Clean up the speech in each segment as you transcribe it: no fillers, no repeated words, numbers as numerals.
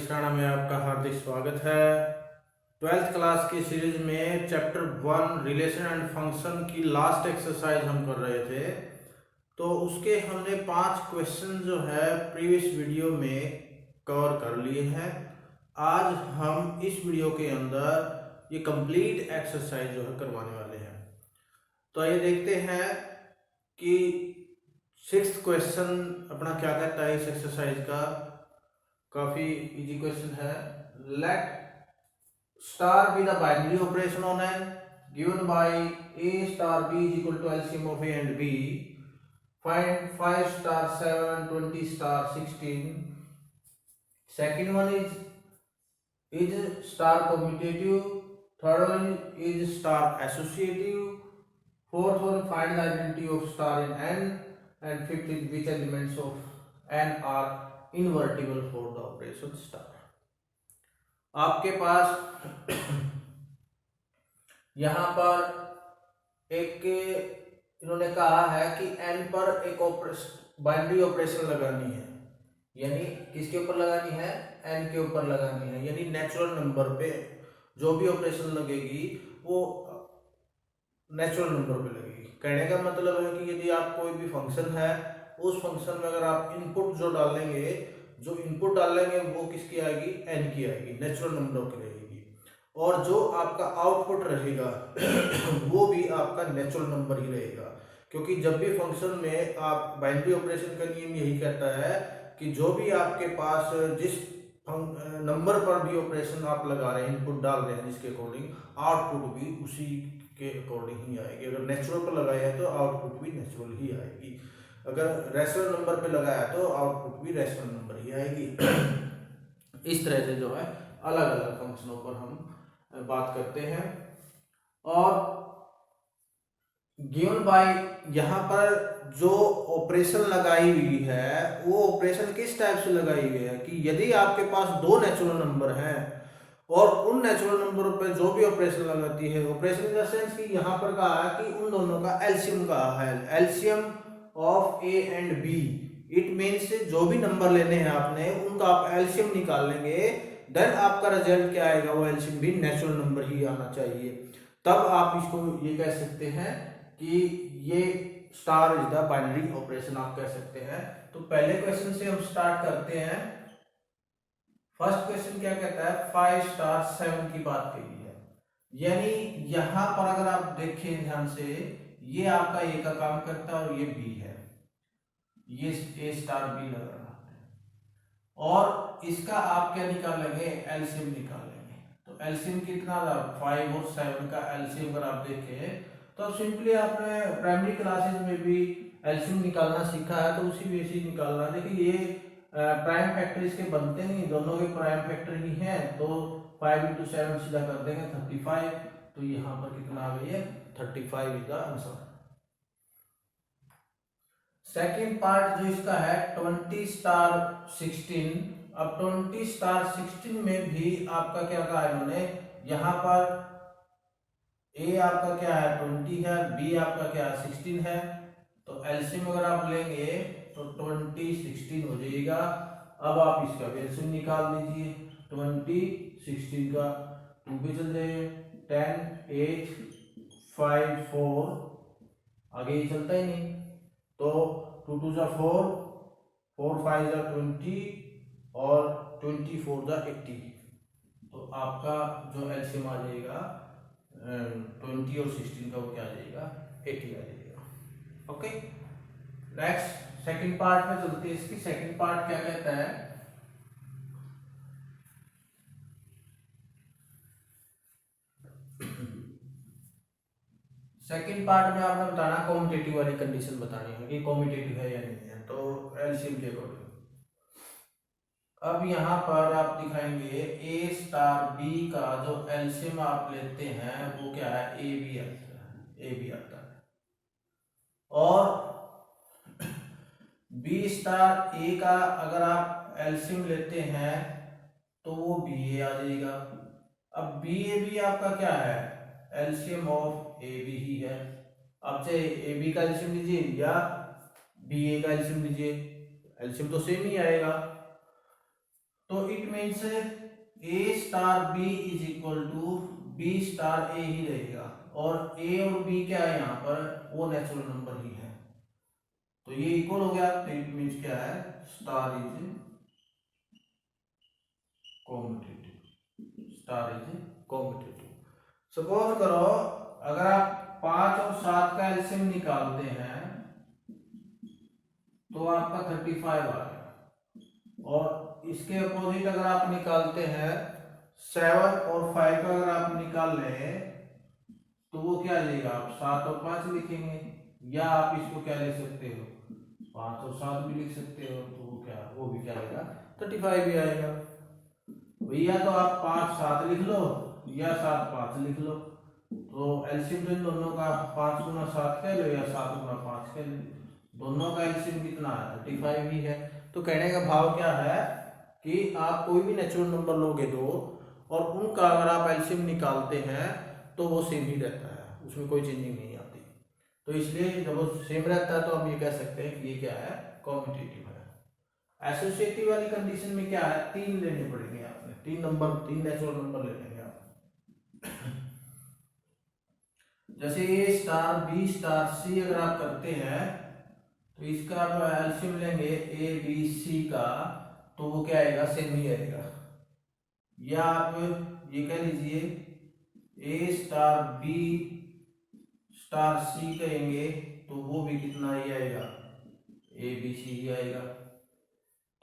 परीक्षाणा में आपका हार्दिक स्वागत है। 12th क्लास की सीरीज में चैप्टर 1 रिलेशन एंड फंक्शन की लास्ट एक्सरसाइज हम कर रहे थे। तो उसके हमने 5 क्वेश्चन जो है प्रीवियस वीडियो में कवर कर लिए हैं। आज हम इस वीडियो के अंदर ये कंप्लीट एक्सरसाइज जो है करवाने वाले हैं। तो आइए देखते हैं कि 6th क्वेश्चन अपना क्या कहता है इस एक्सरसाइज का। काफी इजी क्वेश्चन है। Let star be the binary operation on N given by a star b is equal to LCM of a and b. Find 5 star 7 and 20 star 16. Second one is star commutative. Third one is star associative. Fourth one, find the identity of star in n. And fifth is which elements of n are invertible for the operation star. आपके पास यहां पर एक इन्होंने कहा है कि n पर एक बाइनरी ऑपरेशन लगानी है, यानी किसके ऊपर लगानी है? n के ऊपर लगानी है, यानी नेचुरल नंबर पे जो भी ऑपरेशन लगेगी वो नेचुरल नंबर पे लगेगी। कहने का मतलब है कि यदि आप कोई भी फंक्शन है, उस फंक्शन में अगर आप इनपुट जो डालेंगे वो किसकी आएगी? n की आएगी, नेचुरल नंबर की रहेगी। और जो आपका आउटपुट रहेगा वो भी आपका नेचुरल नंबर ही रहेगा, क्योंकि जब भी फंक्शन में आप बाइनरी ऑपरेशन का नियम यही कहता है कि जो भी आपके पास जिस नंबर पर भी ऑपरेशन आप लगा रहे हैं, इनपुट डाल रहे हैं, जिसके अकॉर्डिंग आउटपुट भी उसी के अकॉर्डिंग ही आएगी। अगर नेचुरल पर लगाया है तो आउटपुट भी नेचुरल ही आएगी, अगर रैशनल नंबर पे लगाया तो आउटपुट भी रैशनल नंबर ही आएगी। इस तरह से जो है अलग अलग फंक्शनों पर हम बात करते हैं। और गिवन बाय यहाँ पर जो ऑपरेशन लगाई हुई है वो ऑपरेशन किस टाइप से लगाई हुई है कि यदि आपके पास दो नेचुरल नंबर हैं और उन नेचुरल नंबरों पर जो भी ऑपरेशन लगाती है, ऑपरेशन इन द सेंस कि यहाँ पर कहा है कि उन दोनों का एलसीएम कहा है, LCM of A and B. It means जो भी नंबर लेने हैं आपने उनका आप एलसीएम निकाल लेंगे, देन आपका रिजल्ट क्या आएगा? वो एलसीएम भी नेचुरल नंबर ही आना चाहिए। तब आप इसको ये कह सकते हैं कि ये star is the binary operation, आप कह सकते हैं। तो पहले क्वेश्चन से हम स्टार्ट करते हैं। फर्स्ट क्वेश्चन क्या कहता है? 5 स्टार 7 की बात कही है, यानी यहां पर अगर आप देखें ध्यान से, ये आपका ए का काम करता है और ये बी है, ये ए स्टार बी लग रहा है। और इसका आप क्या निकालेंगे? एलसीएम निकालेंगे। तो एलसीएम कितना था? 5 और 7 का एलसीएम अगर आप देखें तो सिंपली आपने प्राइमरी क्लासेस में भी एलसीएम निकालना सीखा है, तो उसी बेसिस निकालना। देखिए ये प्राइम फैक्टर इसके बनते नहीं, दोनों के प्राइम फैक्टर ही हैं, तो 5 × 7 सीधा कर देंगे 35। तो यहाँ पर कितना आ गई है? 35 is the answer. Second part जो इसका है 20 स्टार 16। अब 20 स्टार 16 में भी आपका क्या कहा है इन्होंने? यहाँ पर ए आपका क्या है? 20 है, बी आपका क्या है? 16 है। तो एलसीएम अगर आप लेंगे तो 20 16 हो जाएगा। अब आप इसका एलसीएम निकाल दीजिए। 20 16 का 2 पे चल जाइए, 10 8 5 4, आगे ही चलता ही नहीं। तो 2 2 जा 4, 4 5 जा 20 और 24 जा 80। तो आपका जो एलसीएम आ जाएगा 20 और 16 का, वो क्या आ जाएगा? 80 आ जाएगा। ओके, नेक्स्ट सेकंड पार्ट में चलते हैं। इसकी सेकंड पार्ट क्या कहता है? सेकंड पार्ट में आपने बताना कॉम्यूटेटिव वाली कंडीशन बतानी है कि कॉम्यूटेटिव है या नहीं है, तो एलसीएम के अकॉर्डिंग। अब यहाँ पर आप दिखाएंगे ए स्टार बी का जो एलसीएम आप लेते हैं वो क्या है? ए बी आता है, ए बी आता है। और बी स्टार ए का अगर आप एलसीएम लेते हैं तो वो बी ए आ जाएगा। अब बी ए बी आपका क्या है? एलसीएम ऑफ ए बी ही है। आप चाहे ए बी का एलसीएम लीजिए या बी ए का एलसीएम लीजिए, एलसीएम तो सेम ही आएगा। तो it means A star B is equal to B star A ही रहेगा, और ए और बी क्या है यहाँ पर, वो नेचुरल नंबर ही है, तो ये इक्वल हो गया। तो इट मीन्स क्या है, star is competitive, star is competitive. Suppose करो अगर आप 5 और 7 का एलसीएम निकालते हैं तो आपका 35 आ गया, और इसके अपोजिट अगर आप निकालते हैं 7 और 5 का अगर आप निकाल लें तो वो क्या लेगा, आप 7 और 5 लिखेंगे, या आप इसको क्या ले सकते हो, 5 और 7 भी लिख सकते हो, तो वो क्या, वो भी क्या आएगा, 35 भी आएगा। भैया तो आप 5 7 लिख लो या 7 5 लिख लो, तो एलसीएम इन दोनों का 5 गुना 7 कह लो या 7 गुना 5 कह लो, दोनों का एलसीएम कितना है, 35 ही है। तो कहने का भाव क्या है कि आप कोई भी नेचुरल नंबर लोगे दो, और उनका अगर आप एलसीएम निकालते हैं तो वो सेम ही रहता है, उसमें कोई चेंजिंग नहीं आती। तो इसलिए जब वो सेम रहता है तो हम ये कह सकते हैं कि ये क्या है, कॉम्पिटिटिव है। एसोसिएटिव वाली कंडीशन में क्या है, 3 लेने पड़ेंगे आपने, 3 नंबर, 3 नेचुरल नंबर ले लेंगे आप। जैसे ए स्टार बी स्टार सी अगर आप करते हैं तो इसका आप एलसीएम लेंगे ए बी सी का, तो वो क्या आएगा, सेम ही आएगा। या आप ये कह लीजिए ए स्टार बी स्टार सी कहेंगे तो वो भी कितना ही आएगा, ए बी सी ही आएगा।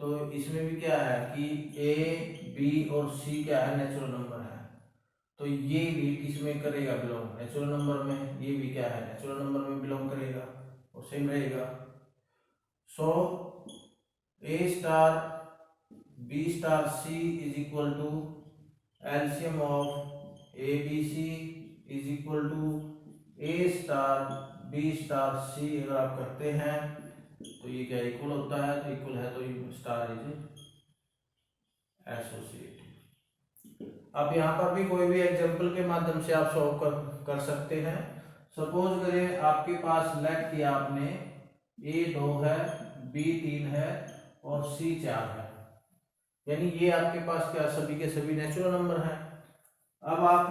तो इसमें भी क्या है कि ए बी और सी क्या है, नेचुरल नंबर है, तो ये भी किसमें करेगा बिलोंग, नेचुरल नंबर में, ये भी क्या है, नेचुरल नंबर में बिलोंग करेगा और सेम रहेगा। So A star B star C is equal to LCM of A B C is equal to A star B star C अगर आप करते हैं तो ये क्या इक्वल होता है, तो इक्वल है तो स्टार इज एसोसिएटिव। अब यहाँ पर भी कोई भी एग्जांपल के माध्यम से आप सॉल्व कर सकते हैं। सपोज करें आपके पास लेट किया आपने ए 2 है, बी 3 है और सी 4 है, यानी ये आपके पास क्या सभी के सभी नेचुरल नंबर हैं। अब आप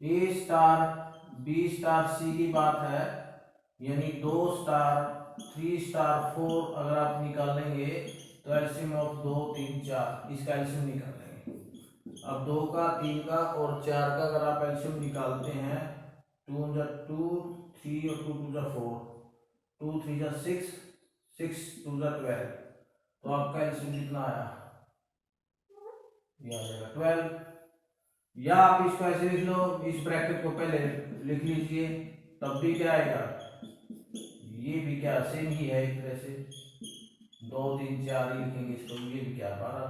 ए स्टार बी स्टार सी की बात है, यानी 2 स्टार 3 स्टार 4 अगर आप निकालेंगे तो एलसीएम ऑफ 2 3 4 इसका एलसीएम निकाल लेंगे। अब 2 का 3 का और 4 का अगर आप एलसीएम निकालते हैं 2 जा 2 3 और 2 जा 4, 2 3 जा 6 6 2 जा 12, तो आपका एलसीएम कितना आया, ये आ जाएगा 12। या आप इसको ऐसे लिख लो, इस ब्रैकेट को पहले लिख लीजिए, तब भी क्या आएगा, ये भी क्या सेम ही है एक तरह से, 2 3 4 ही लिखेंगे इसको, ये भी क्या 12।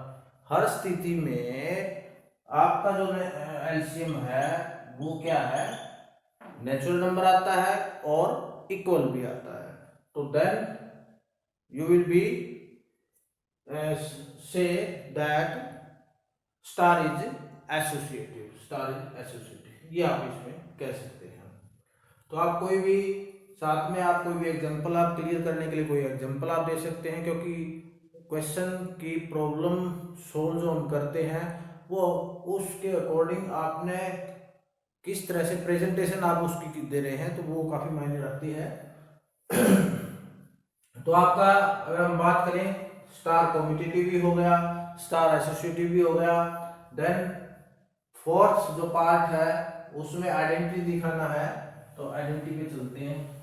हर स्थिति में आपका जो एलसीएम है वो क्या है, नेचुरल नंबर आता है और इक्वल भी आता है, तो then you will be say that star is associative, star is associative, ये आप इसमें कह सकते हैं। तो आप कोई भी साथ में आप कोई भी एग्जांपल आप क्लियर करने के लिए कोई एग्जांपल आप दे सकते हैं, क्योंकि क्वेश्चन की प्रॉब्लम सोल्व जो हम करते हैं वो उसके अकॉर्डिंग आपने किस तरह से प्रेजेंटेशन आप उसकी दे रहे हैं, तो वो काफी मायने रखती है। तो आपका अगर हम बात करें, स्टार कॉम्पिटिटिव भी हो गया, स्टार एसोसिएटिव भी हो गया, देन फोर्थ जो पार्ट है उसमें आइडेंटिटी दिखाना है, तो आइडेंटिटी पे चलते हैं।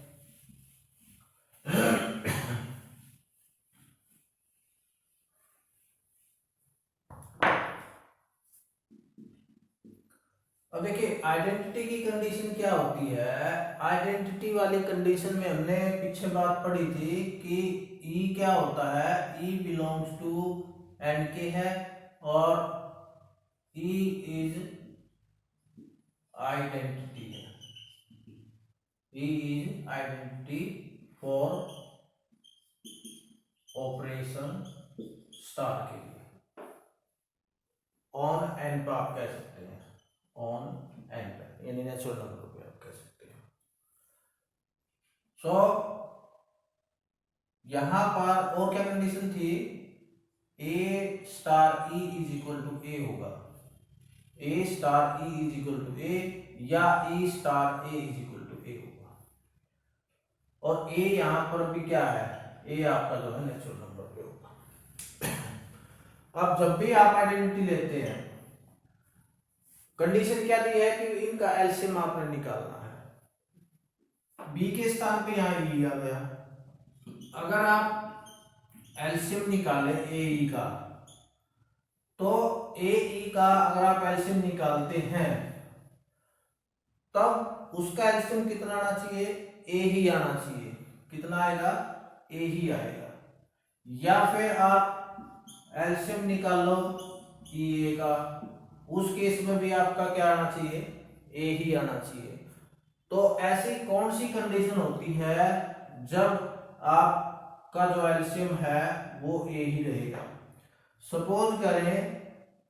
अब देखिए आइडेंटिटी की कंडीशन क्या होती है, आइडेंटिटी वाली कंडीशन में हमने पीछे बात पढ़ी थी कि ई क्या होता है, ई बिलोंग्स टू एनके है, और ई इज आइडेंटिटी है, E is identity for operation star के लिए, ऑन एंड पर आप कह सकते हैं, ऑन एंड यानी नेचुरल नंबर पे आप कह सकते हैं। सो यहां पर और क्या कंडीशन थी, A star E is equal to A होगा, A star E is equal to A या E star A is equal to A होगा। और ए यहां पर भी क्या है, ए आपका जो है नेचुरल नंबर पे होगा। अब जब भी आप आइडेंटिटी लेते हैं, कंडीशन क्या दी है कि इनका एलसीएम आपने निकालना है। बी के स्थान पे यहां ई आ गया, अगर आप एलसीएम निकाले ए ई का, तो ए ई का अगर आप एलसीएम निकालते हैं तब उसका एलसीएम कितना आना चाहिए, ए ही आना चाहिए। कितना आएगा, ए ही आएगा। या फिर आप एलसीएम निकालो ई ए का, उस केस में भी आपका क्या आना चाहिए, ए ही आना चाहिए। तो ऐसी कौन सी कंडीशन होती है जब आपका जो एलसीएम है वो ए ही रहेगा। सपोज करें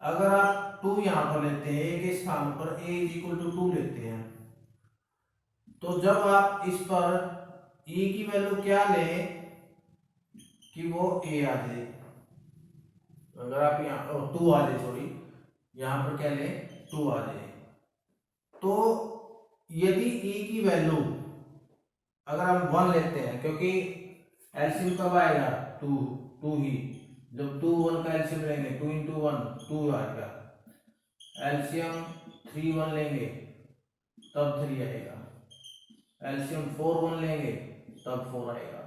अगर आप 2 यहां पर लेते हैं, ए के स्थान पर ए इज इक्वल टू 2 लेते हैं, तो जब आप इस पर e की वैल्यू क्या लें कि वो a आ जाए, अगर आप यहाँ 2 आ जाए, सॉरी यहां पर क्या लें 2 आ जाए, तो यदि e की वैल्यू अगर हम 1 लेते हैं, क्योंकि एलसीएम कब आएगा 2 ही, जब 2 1 का एलसीएम लेंगे 2 इंटू 1 2 आएगा, एलसीएम 3 1 लेंगे तब 3 आएगा, एलसीएम 4 1 लेंगे तब 4 आएगा।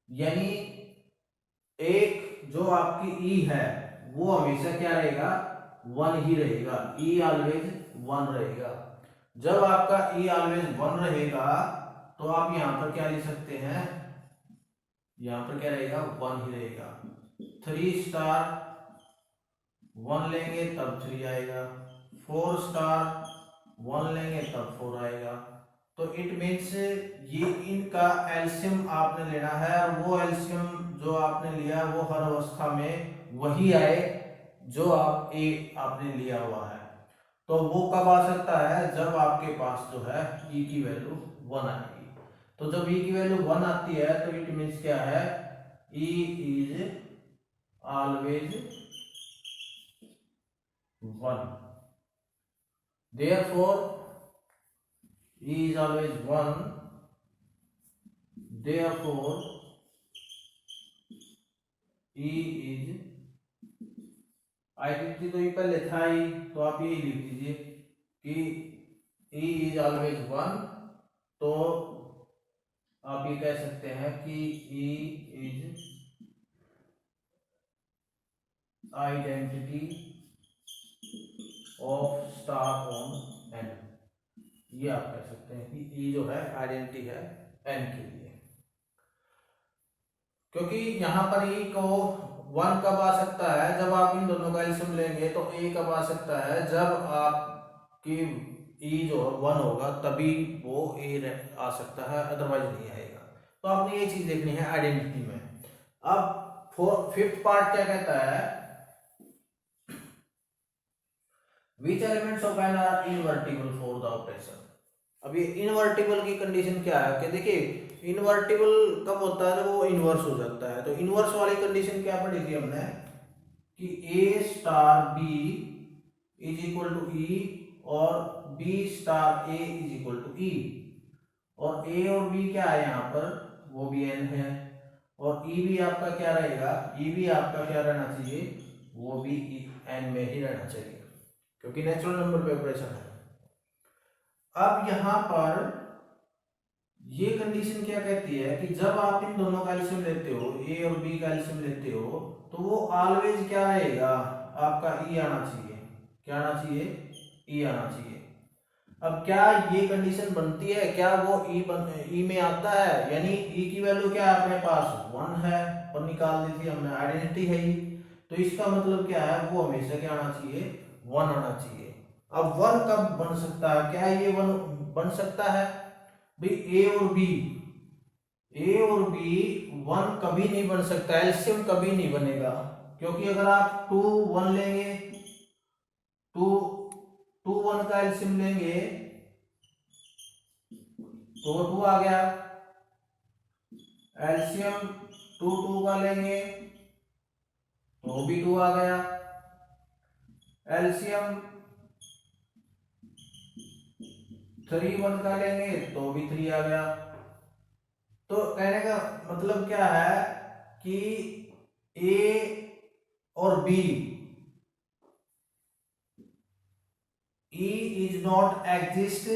यानी एक जो आपकी ई है वो हमेशा क्या रहेगा, 1 ही रहेगा, ई ऑलवेज 1 रहेगा। जब आपका ई ऑलवेज 1 रहेगा तो आप यहां पर क्या लिख सकते हैं, यहां पर क्या रहेगा 1 ही रहेगा। 3 स्टार 1 लेंगे तब 3 आएगा, 4 स्टार 1 लेंगे तब 4 आएगा। तो इट मीन्स ये इनका एलसीएम आपने लेना है, और वो एलसीएम जो आपने लिया वो हर अवस्था में वही आए जो आप ए आपने लिया हुआ है। तो वो कब आ सकता है, जब आपके पास जो है ई की वैल्यू 1 आएगी। तो जब ई की वैल्यू 1 आती है तो इट मीन्स क्या है, E is always 1, therefore E is always 1, therefore E is, identity तो ये पहले था ही, तो आप यही लिख दीजिए कि E is always 1। तो आप ये कह सकते हैं कि E is identity of star on n, ये आप कह सकते हैं कि ई जो है आइडेंटिटी है एन के लिए। क्योंकि यहां पर ई को 1 कब आ सकता है, जब आप इन दोनों का एलसीएम लेंगे, तो ए कब आ सकता है, जब आपकी ई जो 1 होगा तभी वो ए आ सकता है, अदरवाइज नहीं आएगा। तो आपने ये चीज देखनी है आइडेंटिटी में। अब 5th पार्ट क्या कहता है, which elements of n are invertible for the operation। अब ये इनवर्टिबल की कंडीशन क्या है कि देखिए इनवर्टिबल कब होता है, जब वो इनवर्स हो जाता है। तो इनवर्स वाली कंडीशन क्या पढ़ी थी हमने कि A star B is equal to E और B star A is equal to E, और ए और बी क्या है यहाँ पर, वो भी एन है, और ई भी आपका क्या रहेगा, ई भी आपका क्या रहना चाहिए, वो भी एन में ही रहना चाहिए, क्योंकि नेचुरल नंबर पे ऑपरेशन है। अब यहां पर ये कंडीशन क्या कहती है कि जब आप इन दोनों का एलसीएम लेते हो, ए और बी का एलसीएम लेते हो, तो वो ऑलवेज क्या रहेगा, आपका ई आना चाहिए। क्या आना चाहिए, ई आना चाहिए। अब क्या ये कंडीशन बनती है, क्या वो ई में आता है, यानी ई की वैल्यू क्या है अपने पास 1 है और निकाल दी थी हमने, आइडेंटिटी है ही, तो इसका मतलब क्या है, वो हमेशा क्या आना चाहिए, 1 आना चाहिए। अब 1 कब बन सकता है, क्या ये 1 बन सकता है भाई, ए और बी 1 कभी नहीं बन सकता, एलसीएम कभी नहीं बनेगा, क्योंकि अगर आप 2 1 लेंगे, 2 1 का एलसीएम लेंगे तो 2 आ गया, एलसीएम 2 2 का लेंगे तो भी 2 आ गया। एलसीएम 3 1 का लेंगे तो भी 3 आ गया। तो कहने का मतलब क्या है कि ए और B, E is not exist,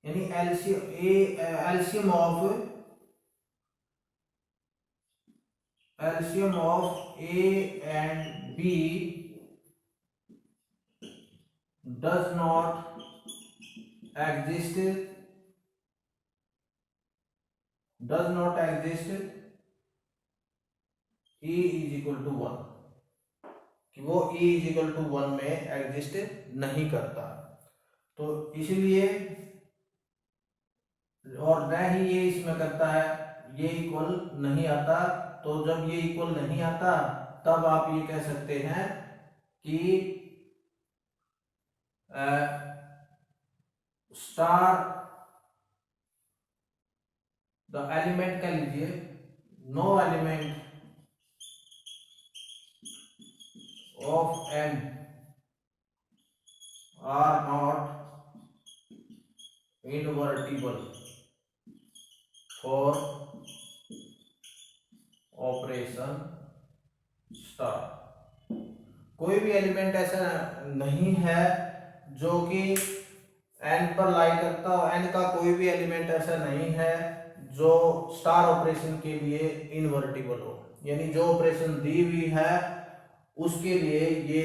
यानी LCM of A and B does not exist, E is equal to 1, कि वो ई इज इक्वल टू 1 में एग्जिस्ट नहीं करता। तो इसलिए, और न ही ये इसमें करता है, ये इक्वल नहीं आता। तो जब ये इक्वल नहीं आता तब आप ये कह सकते हैं कि स्टार द एलिमेंट कह लीजिए, no element of N are not invertible for operation star. कोई भी एलिमेंट ऐसा नहीं है जो कि एन पर लाई करता हो, एन का कोई भी एलिमेंट ऐसा नहीं है जो स्टार ऑपरेशन के लिए इनवर्टिबल हो, यानी जो ऑपरेशन दी हुई है उसके लिए ये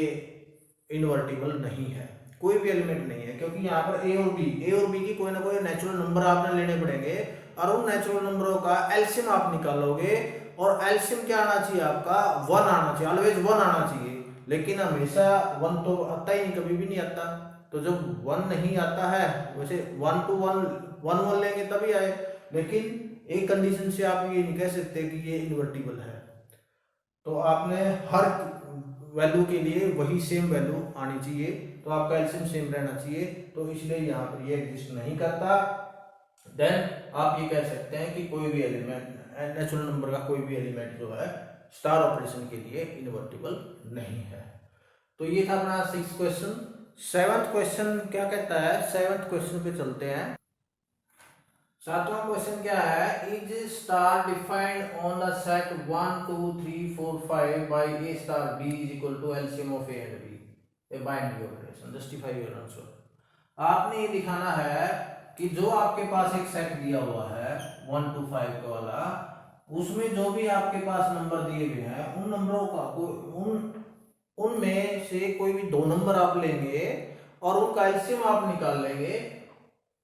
इनवर्टिबल नहीं है, कोई भी एलिमेंट नहीं है। क्योंकि यहाँ पर ए और बी की कोई ना कोई नेचुरल नंबर आपने लेने पड़ेंगे, और उन नेचुरल नंबरों का एलसीएम आप निकालोगे, और एलसीएम क्या आना चाहिए आपका, 1 आना चाहिए, ऑलवेज 1 आना चाहिए। लेकिन हमेशा 1 तो आता ही नहीं, कभी भी नहीं आता। तो जब 1 नहीं आता है, वैसे 1 to 1 लेंगे तभी आए, लेकिन एक कंडीशन से आप ये नहीं कह सकते कि ये इन्वर्टिबल है। तो आपने हर वैल्यू के लिए वही सेम वैल्यू आनी चाहिए, तो आपका एलसीएम सेम रहना चाहिए। तो इसलिए यहाँ पर ये एग्जिस्ट नहीं करता। देन आप ये कह सकते हैं कि कोई भी एलिमेंट, नेचुरल नंबर का कोई भी एलिमेंट जो है स्टार ऑपरेशन के लिए इन्वर्टिबल नहीं है। तो ये था अपना 6th क्वेश्चन। 7th क्वेश्चन क्या कहता है, 7th क्वेश्चन पे चलते हैं। 7वां क्वेश्चन क्या है, is star defined on the set 1 2 3 4 5 by A star B is equal to LCM of A and B, A binary operation, justify your answer. आपने ये दिखाना है कि जो आपके पास एक सेट दिया हुआ है 1 to 5 वाला, उसमें जो भी आपके पास नंबर दिए हुए हैं उन नंबरों का उनमें से कोई भी 2 नंबर आप लेंगे और उनका एलसीएम आप निकाल लेंगे,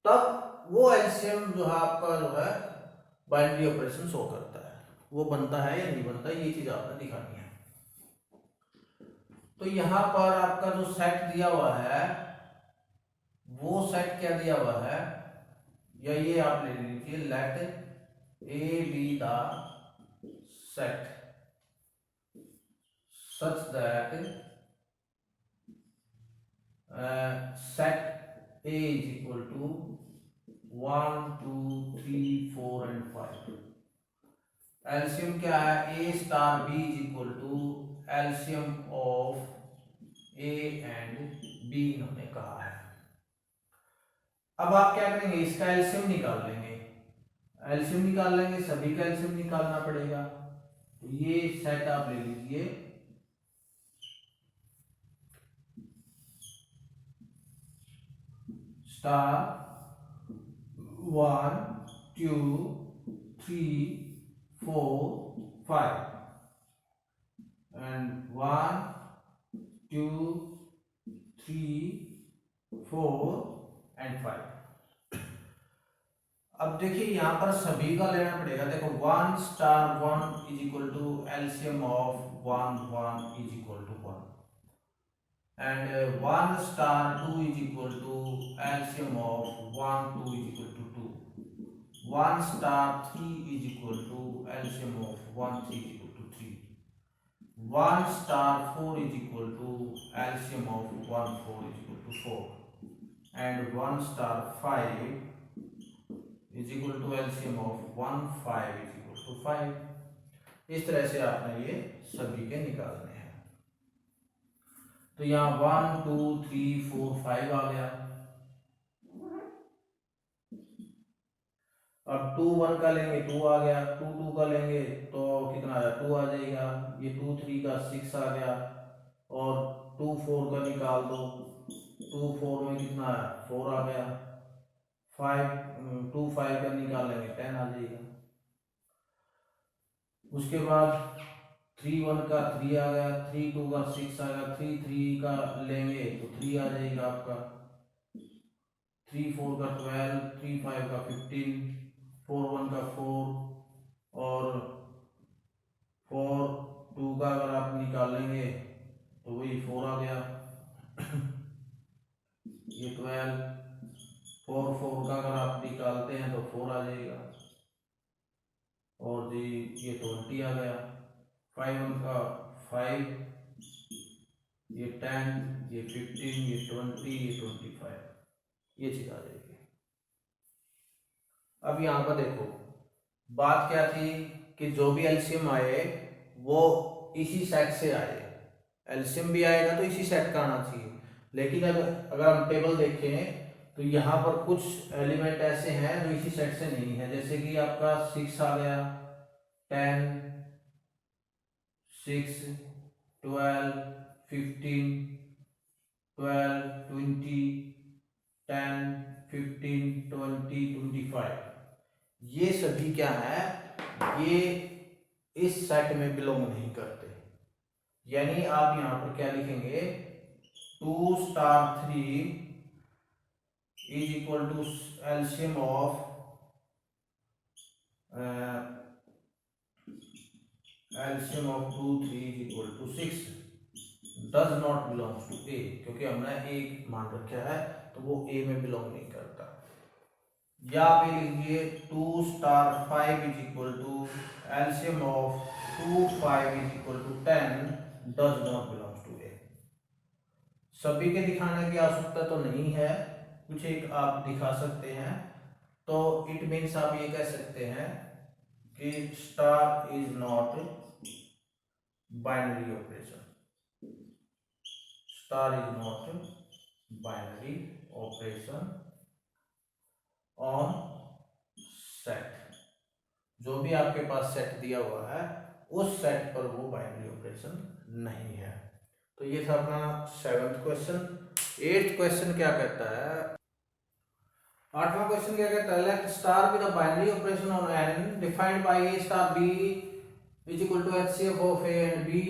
तब वो एलसीएम जो है आपका जो है बाइनरी ऑपरेशन शो करता है, वो बनता है या नहीं बनता, ये चीज आपने दिखानी है। तो यहां पर आपका जो सेट दिया हुआ है वो सेट क्या दिया हुआ है, या ये आप ले लीजिए, let A be the set such that set A is equal to 1 2 3 4 and 5। LCM क्या है, A star B is equal to LCM of A and B इन्होंने कहा है। अब आप क्या करेंगे, इसका एलसीएम निकाल लेंगे, सभी का एलसीएम निकालना पड़ेगा। तो ये सेट आप ले लीजिए, स्टार 1 2 3 4 5 and 1 2 3 4 and 5। अब देखिए यहां पर सभी का लेना पड़ेगा। देखो 1 star 1 is equal to LCM of 1 1 is equal to 1 and 1 star 2 is equal to LCM of 1 2 is equal to 2। 1 star 3 is equal to LCM of 1 3 is equal to 3। 1 star 4 is equal to LCM of 1 4 is equal to 4 and 1 star 5 is equal to LCM of 1 5 is equal to 5। इस तरह से आपने ये सभी के निकालने हैं। तो यहाँ 1 2 3 4 5 आ गया। अब 2 1 का लेंगे 2 आ गया, 2 2 का लेंगे तो कितना आया 2 आ जाएगा। ये 2 3 का 6 आ गया, और 2 4 का निकाल दो, 2 4 में कितना आया 4 आ गया। 2 5 का निकालेंगे 10 आ जाएगा। उसके बाद 3 1 का 3 आ गया, 3 2 का 6 आ गया, 3 3 का लेंगे तो 3 आ जाएगा आपका। 3 4 का 12, 3 5 का 15, 4 1 का 4, और 4 2 का अगर आप निकालेंगे तो वही 4 आ गया। ये 12, 4 4 का अगर आप निकालते हैं तो 4 आ जाएगा, और जी ये 20 आ गया। 5 1 का 5, ये 10, ये 15, ये 20, ये 25, ये चीज आ जाएगी। अब यहाँ पर देखो बात क्या थी कि जो भी एलसीएम आए वो इसी सेट से आए। एलसीएम भी आएगा तो इसी सेट का आना चाहिए। लेकिन अगर हम टेबल देखें तो यहाँ पर कुछ एलिमेंट ऐसे हैं जो इसी सेट से नहीं है, जैसे कि आपका 6 आ गया, 10, 6, 12, 15, 12, 20, 10, 15, 20, 25, ये सभी क्या है, ये इस सेट में बिलोंग नहीं करते। यानी आप यहां पर क्या लिखेंगे, 2 star 3 is equal to LCM of LCM of 2 3 is equal to 6 does not belongs to A, क्योंकि हमने ए मान रखा है तो वो ए में बिलोंग नहीं करता। या आप ये लिखिए 2 star 5 is equal to LCM of 2 5 is equal to 10 does not belongs to A. सभी के दिखाने की आवश्यकता तो नहीं है, कुछ एक आप दिखा सकते हैं। तो इट मीन्स आप ये कह सकते हैं कि star is not binary operation, star is not binary operation on set. जो भी आपके पास सेट दिया हुआ है उस सेट पर वो बाइनरी ऑपरेशन नहीं है। तो ये था अपना 7th क्वेश्चन। 8th क्वेश्चन क्या कहता है, 8वां क्वेश्चन क्या कहता है, let star with a binary operation on n defined by a star b is equal to HCF of a and b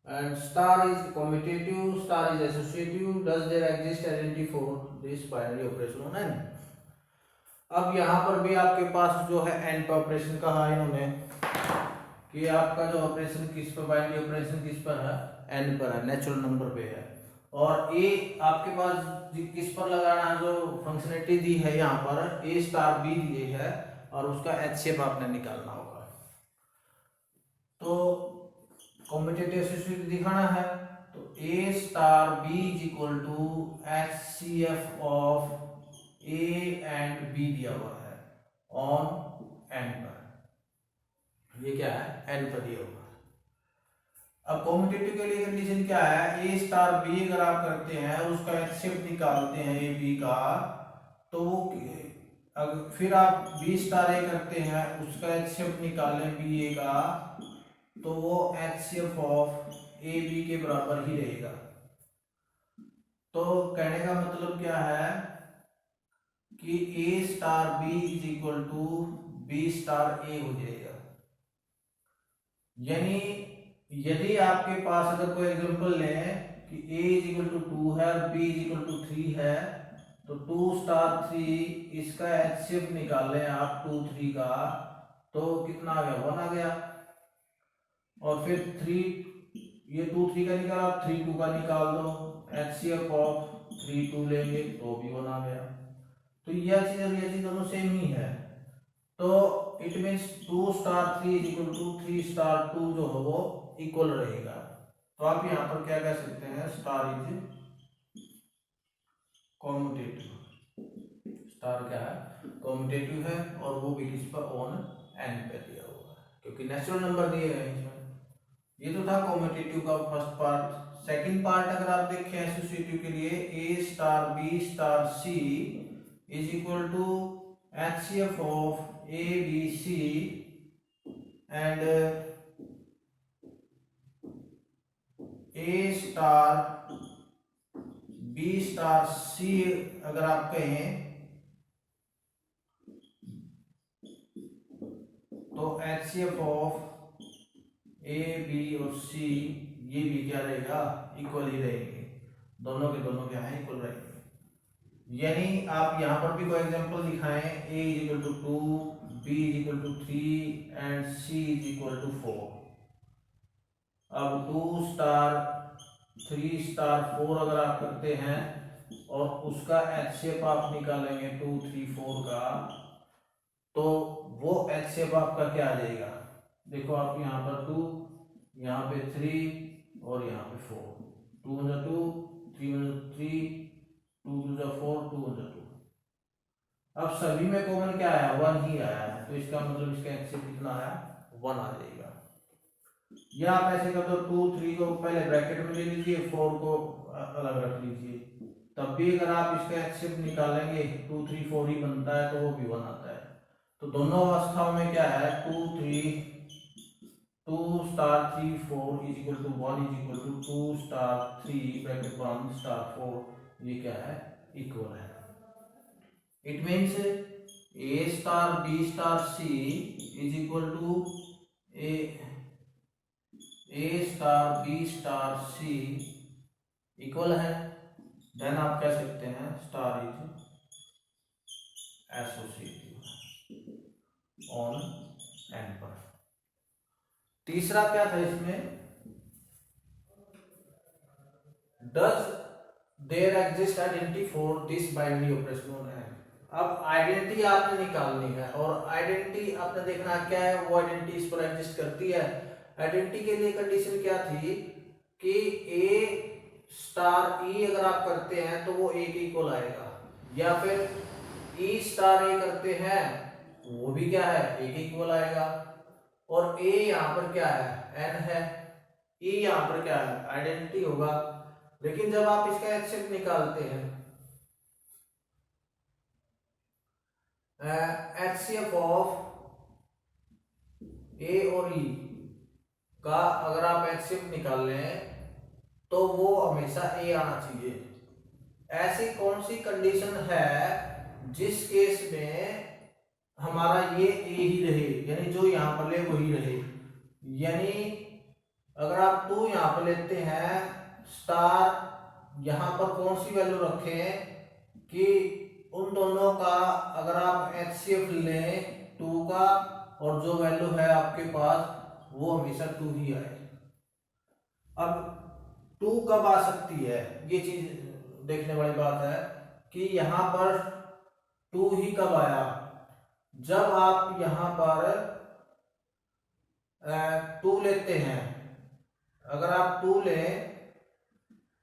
and star is commutative, star is associative, does there exist identity for this binary operation on n। अब यहाँ पर भी आपके पास जो है n पर operation कहा इन्होंने कि आपका जो ऑपरेशन किस पर, बाइनरी ऑपरेशन किस पर है, n पर है, नेचुरल नंबर पे है। और a आपके पास किस पर लगाना है, जो फंक्शनलिटी दी है यहाँ पर a स्टार b दी है और उसका HCF आपने निकालना होगा। तो कॉम्पिटेटिव एसोसिएटिव दिखाना है तो a star b is equal to HCF of a and b दिया हुआ है ऑन n पर। ये क्या है, n पर दिया हुआ है। अब कॉम्पिटेटिव के लिए कंडीशन क्या है, a स्टार b अगर आप करते हैं और उसका HCF निकालते हैं a b का, तो वो अगर फिर आप b स्टार a करते हैं उसका HCF निकालें b a का, तो वो HCF ऑफ ए बी के बराबर ही रहेगा। तो कहने का मतलब क्या है कि A star B is equal to B star A हो जाएगा। यानी यदि आपके पास अगर कोई एग्जांपल लें कि a इज इक्वल टू 2 है और b इज इक्वल टू 3 है, तो 2 स्टार 3 इसका HCF निकालें आप 2 3 का, तो कितना आ गया 1 आ गया। और फिर 3 ये 2 3 का निकाला, 3 2 का निकाल दो, HCF ऑफ 3 2 लेंगे तो भी 1 आ गया। तो यह चीज और यह चीज दोनों सेम ही है। तो it means 2 star 3 is equal to 3 star 2 जो है वो इक्वल रहेगा। तो आप यहाँ पर क्या कह सकते हैं, स्टार इज कॉम्यूटेटिव। स्टार क्या है, कॉम्यूटेटिव है और वो भी किस पर, ऑन n पे दिया हुआ है। क्योंकि नेचुरल नंबर दिए गए हैं इसमें। ये तो था कॉम्पिटिटिव का फर्स्ट पार्ट। सेकंड पार्ट अगर आप देखें एसोसिएटिव के लिए, A star B star C is equal to HCF of A B C and A star B star C अगर आप कहें तो HCF ऑफ ए बी और सी ये भी क्या रहेगा, इक्वल ही रहेंगे, दोनों के दोनों क्या है, इक्वल रहेंगे। यानी आप यहाँ पर भी कोई एग्जांपल दिखाएं, a is equal to 2, b is equal to 3 and c is equal to 4। अब 2 स्टार 3 स्टार 4 अगर आप करते हैं और उसका HCF आप निकालेंगे 2 3 4 का, तो वो HCF आपका क्या आ जाएगा, देखो आप यहाँ पर 2, यहाँ पे 3 और यहाँ पे 4, 2 1 2 3 1 3 2 2 4 2 1 2। अब सभी में कॉमन क्या आया, 1 ही आया है, तो इसका मतलब इसका HCF कितना आया, 1 आ जाएगा। या आप ऐसे कर दो 2 3 को पहले ब्रैकेट में ले लीजिए, 4 को अलग रख लीजिए, तब भी अगर आप इसका HCF निकालेंगे 2 3 4 ही बनता है, तो वो भी 1 आता है। तो दोनों अवस्थाओं में क्या है, 2 star 3 4 is equal to 1 is equal to 2 star 3 bracket 1 star 4, ये क्या है, इक्वल है। It means A star B star C is equal to A star B star C equal है, देन आप कह सकते हैं star is associative on N पर। तीसरा क्या था इसमें, does there exist identity for this binary operation on N. अब आइडेंटिटी आपने निकालनी है, और आइडेंटिटी आपने देखना क्या है, वो आइडेंटिटी इस पर एग्जिस्ट करती है। आइडेंटिटी के लिए कंडीशन क्या थी कि ए स्टार ई अगर आप करते हैं तो वो ए के इक्वल आएगा, या फिर ई स्टार ए करते हैं वो भी क्या है, ए के इक्वल आएगा। और ए यहाँ पर क्या है, एन है, ई यहाँ पर क्या है, आइडेंटिटी होगा। लेकिन जब आप इसका HCF निकालते हैं, HCF ऑफ ए और ई का अगर आप HCF निकाल लें तो वो हमेशा ए आना चाहिए। ऐसी कौन सी कंडीशन है जिस केस में हमारा ये ए ही रहे, यानी जो यहाँ पर ले वही रहे। यानी अगर आप 2 यहाँ पर लेते हैं, स्टार यहाँ पर कौन सी वैल्यू रखें कि उन दोनों का अगर आप HCF लें 2 का, और जो वैल्यू है आपके पास वो हमेशा 2 ही आए। अब 2 कब आ सकती है, ये चीज देखने वाली बात है कि यहाँ पर 2 ही कब आया, जब आप यहाँ पर 2 लेते हैं। अगर आप 2 लें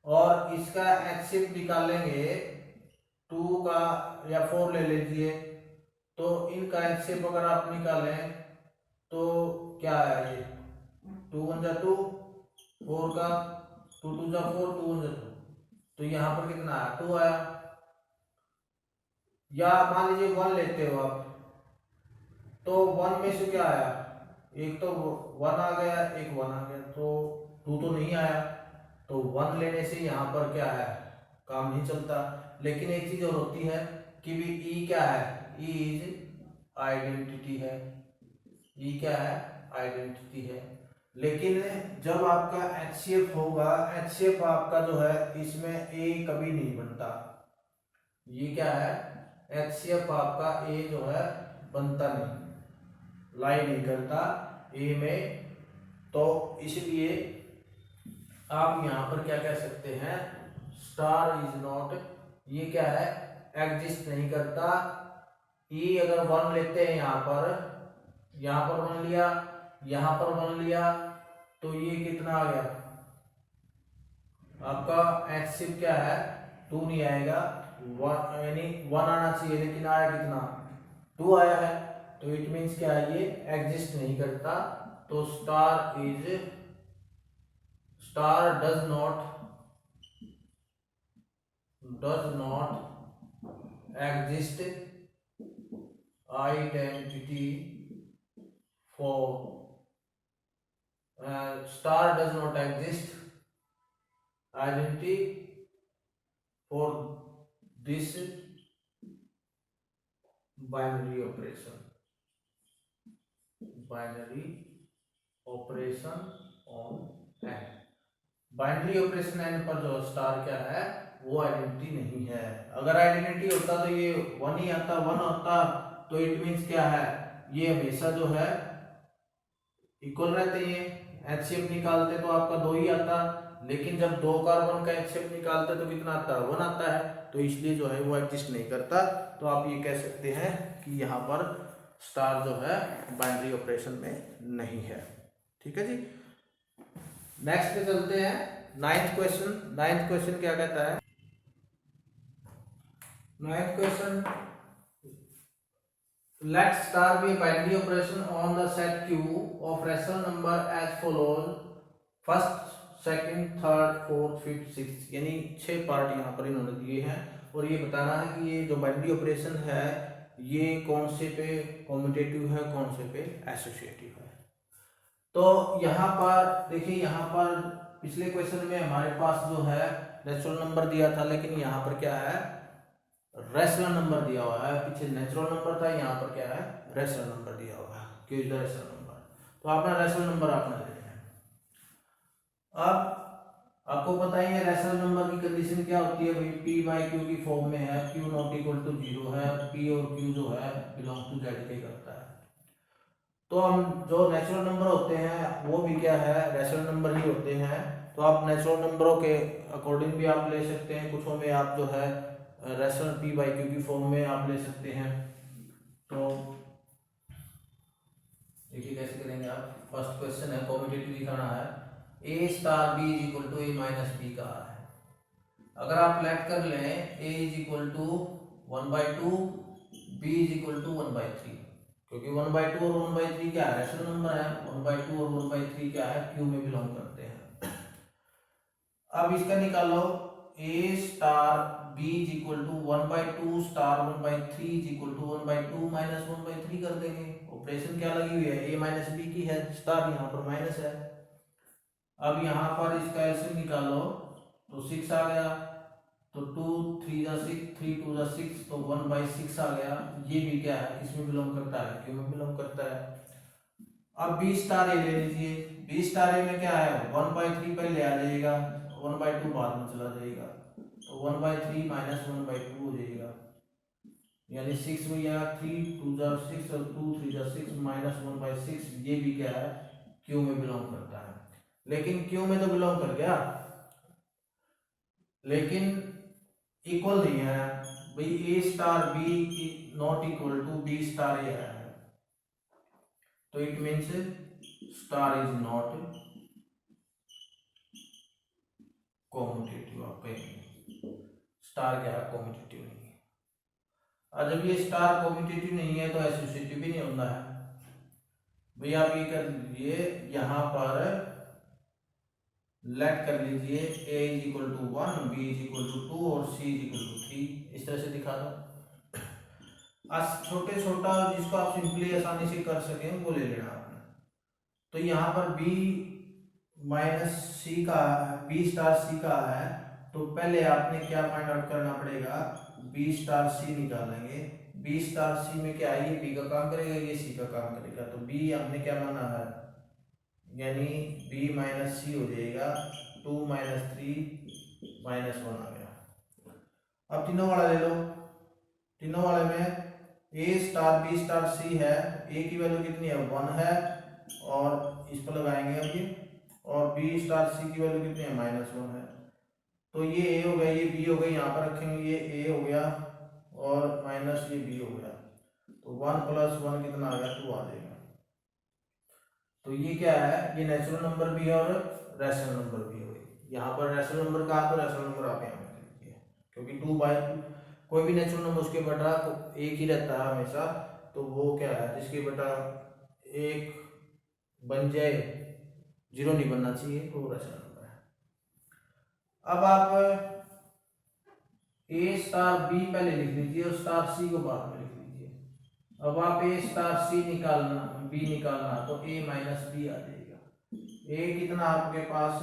और इसका HCF निकालेंगे 2 का, या 4 ले लीजिए, तो इनका HCF अगर आप निकालें तो क्या है, ये 2 1 2 4 का 2 2 4 2 1 2, तो यहाँ पर कितना आया, 2 आया। या मान लीजिए 1 लेते हो आप, तो 1 में से क्या आया, एक तो 1 आ गया, एक 1 आ गया, तो 2 तो नहीं आया। तो 1 लेने से यहाँ पर क्या है, काम नहीं चलता। लेकिन एक चीज और होती है कि भी ई क्या है, ई इज आइडेंटिटी है, ई क्या है, आइडेंटिटी है। लेकिन जब आपका HCF होगा, HCF आपका जो है इसमें ए कभी नहीं बनता। ये क्या है, HCF आपका ए जो है बनता नहीं, लाई नहीं करता ए में। तो इसलिए आप यहाँ पर क्या कह सकते हैं, स्टार इज नॉट, ये क्या है, एग्जिस्ट नहीं करता। ई अगर 1 लेते हैं यहाँ पर 1 लिया, यहाँ पर 1 लिया, तो ये कितना आ गया आपका HCF क्या है, 2 नहीं आएगा, 1 यानी 1 आना चाहिए, लेकिन आया कितना, 2 आया है। तो इट मीन्स क्या है, ये एग्जिस्ट नहीं करता। तो star does not exist identity for star does not exist identity for this binary operation on N. Binary operation N पर जो स्टार क्या है, वो आइडेंटिटी नहीं है। अगर आइडेंटिटी होता तो ये वन ही आता, वन होता तो इट मीन्स क्या है, ये हमेशा जो है इक्वल रहते हैं। एचसीएफ निकालते तो आपका 2 ही आता, लेकिन जब 2 कार्बन का एचसीएफ निकालते तो कितना आता है, 1 आता है। तो इसलिए जो है वो एग्जिस्ट नहीं करता। तो आप ये कह सकते हैं कि यहाँ पर स्टार जो है बाइनरी ऑपरेशन में नहीं है। ठीक है जी। नेक्स्ट पे चलते हैं, 9th क्वेश्चन। 9th क्वेश्चन क्या कहता है, 9th question, let star be a binary operation on the set Q of rational number as follows, first, second, third, fourth, fifth, sixth, यानी 6 पार्ट यहाँ पर इन्होंने दिए हैं और ये बताना है कि ये जो बाइनरी ऑपरेशन है ये कौन से पे कॉम्यूटेटिव है, कौन से पे एसोसिएटिव है। तो यहाँ पर देखिए, यहाँ पर पिछले क्वेश्चन में हमारे पास जो है नेचुरल नंबर दिया था, लेकिन यहाँ पर क्या है, रेशनल नंबर दिया हुआ है। पीछे नेचुरल नंबर था, यहाँ पर क्या है, रेशनल नंबर दिया हुआ है। क्यों इज द रेशनल नंबर, तो आपने रेशनल नंबर आपने लेना है। अब आपको पता ही है रेशनल नंबर की कंडीशन क्या होती है भाई, पी बाई क्यू की फॉर्म में है, क्यू नॉट इक्वल टू 0 है, पी और क्यू जो है बिलोंग टू जेड के करता है। तो हम जो नेचुरल नंबर होते हैं वो भी क्या है, रेशनल नंबर ही होते हैं। तो आप नेचुरल नंबरों के अकॉर्डिंग भी आप ले सकते हैं, कुछों में आप जो है रेशनल पी बाई क्यू की फॉर्म में आप ले सकते हैं। तो देखिए कैसे करेंगे आप। फर्स्ट क्वेश्चन है, कॉम्यूटेटिव दिखाना है, A star B is equal to A minus B का है। अगर आप लेट कर लें A is equal to 1/2, B is equal to 1/3, क्योंकि 1/2 और 1/3 क्या है, रेशनल नंबर है। 1/2 और 1/3 क्या है, क्यू में बिलोंग करते हैं। अब इसका निकालो, A star B is equal to 1/2 star 1/3 is equal to 1/2 minus 1/3 कर देंगे। ऑपरेशन क्या लगी हुई है, ए माइनस बी की है, स्टार यहाँ पर माइनस है। अब यहाँ पर इसका एलसीएम निकालो तो 6 आ गया, तो 2 3 जा 6, 3 2 जा 6, तो 1/6 आ गया। ये भी क्या है, किसमें बिलोंग करता है, क्यू में बिलोंग करता है। अब बी स्टार ए ले लीजिए, बी स्टार ए में क्या है, 1/3 पहले आ जाएगा, 1/2 बाद में चला जाएगा, तो 1/3 माइनस 1/2 हो जाएगा, यानी 6 में यहाँ 3 2 जा 6 और 2 3 जा 6 माइनस 1/6। ये भी क्या है, क्यू में बिलोंग करता है। लेकिन क्यू में तो बिलोंग कर गया, लेकिन इक्वल नहीं है भाई, A star B not equal to B star A है, तो it means star is not commutative. आप कहेंगे स्टार क्या है, कॉम्यूटेटिव नहीं है। और जब ये स्टार कॉम्यूटेटिव नहीं है तो एसोसिएटिव भी नहीं होता है। भैया आप ये कर लीजिए, यहाँ पर लेट कर लीजिए a is equal to 1, b is equal to 2 और c इज इक्वल टू 3। इस तरह से दिखा दो। आज छोटे छोटा जिसको आप सिंपली आसानी से कर सकें वो ले लेना आपने। तो यहाँ पर b माइनस सी का, b स्टार सी का है, तो पहले आपने क्या फाइंड आउट करना पड़ेगा, b स्टार सी निकालेंगे। b स्टार सी में क्या है, ये b का काम करेगा, ये c का काम करेगा, तो b हमने क्या माना है, यानी b माइनस सी हो जाएगा, 2 माइनस 3 माइनस 1 आ गया। अब तीनों वाला ले लो, तीनों वाले में a star b star c है, a की वैल्यू कितनी है, 1 है, और इस पर लगाएंगे अब ये, और b स्टार c की वैल्यू कितनी है, -1 है। तो ये a हो गया, ये b हो गया, यहाँ पर रखेंगे, ये a हो गया और माइनस ये b हो गया, तो 1 + 1 कितना आ गया, 2 आ जाएगा। तो ये क्या है, ये नेचुरल नंबर भी है और रैशनल नंबर भी है। यहाँ पर रैशनल नंबर कहा, तो रैशनल नंबर आप यहाँ पे लीजिए, क्योंकि 2/2 कोई भी नेचुरल नंबर उसके बटा तो एक ही रहता है हमेशा, तो वो क्या है, जिसकी बटा 1 बन जाए, 0 नहीं बनना चाहिए, वो रैशनल नंबर है। अब आप ए स्टार बी पहले लिख लीजिए और स्टार सी को बाद में लिख लीजिए। अब आप ए स्टार सी निकालना, बी निकालना, तो ए माइनस बी आ जाएगा। ए कितना आपके पास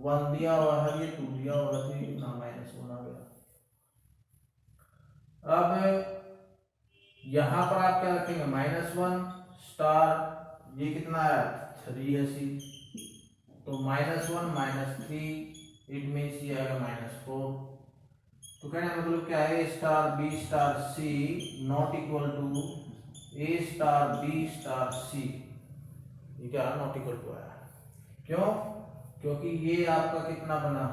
1 दिया हुआ है, ये 2 दिया हुआ है, तो कितना -1 आ गया। अब यहां पर आप क्या रखेंगे, -1 स्टार, ये कितना है 3 है सी, तो -1 -3 इट मीन्स ये आएगा -4। तो कहने का मतलब क्या है, A star B star C not equal to A star B star C, ये क्या नॉट इक्वल टू आया। क्यों? क्योंकि ये आपका कितना बना,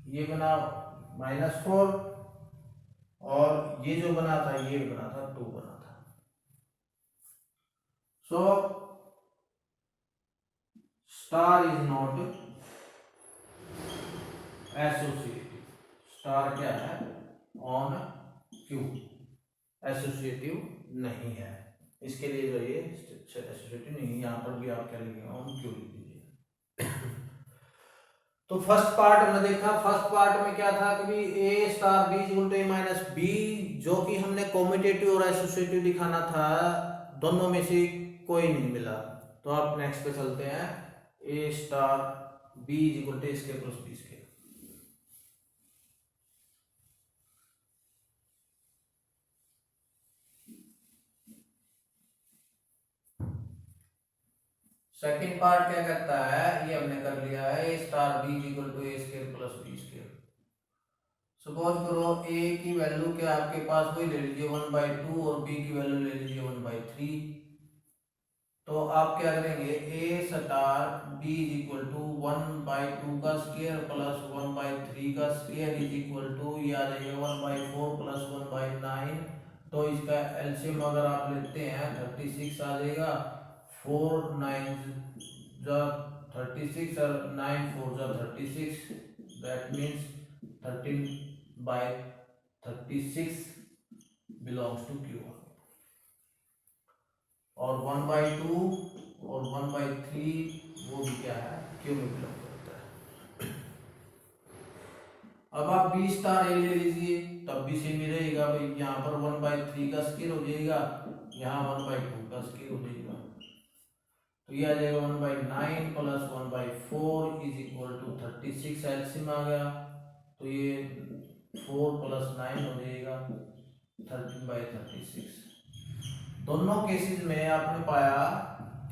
ये बना -4 और ये जो बना था ये बना था 2 बना था। So star is not associative, star क्या है ऑन क्यू, एसोसिएटिव नहीं है, इसके लिए जो ये एसोसिएटिव नहीं, यहाँ पर भी आप क्या लिखेंगे ऑन क्यू लिख दीजिए। तो फर्स्ट पार्ट हमने देखा, फर्स्ट पार्ट में क्या था कि A star B equal to A minus B, जो कि हमने कॉम्यूटेटिव और एसोसिएटिव दिखाना था, दोनों में से कोई नहीं मिला। तो आप नेक्स्ट पे चलते हैं, A star B equal to A square plus B square. Second part क्या करता है, ये हमने कर लिया है, A star B equal to A square plus B square. Suppose करो ए की वैल्यू क्या आपके पास वही ले लीजिए 1/2 और बी की वैल्यू ले लीजिए 1/3। तो आप क्या करेंगे, ए स्टार बी इक्वल टू 1/2 का स्क्वायर प्लस 1/3 का स्क्वायर इज इक्वल टू, ये आ जाएगा 1/4 प्लस 1/9। तो इसका एलसीएम अगर आप लेते हैं 36 आ जाएगा, 4 9 36 और 9 4 36, that means 13/36 belongs to Q. और 1/2 और 1/3 वो भी क्या है, क्यू में बिलोंग करता है। अब आप बी स्टार ए ले लीजिए, तब भी सेम ही रहेगा भाई, यहाँ पर 1/3 का स्क्वायर हो जाएगा, यहाँ 1/2 का स्क्वायर हो जाएगा, तो ये आ जाएगा 1/9 plus 1/4 is equal to 36, LCM आ गया, तो ये 4 + 9 हो जाएगा 13/36। दोनों केसेस में आपने पाया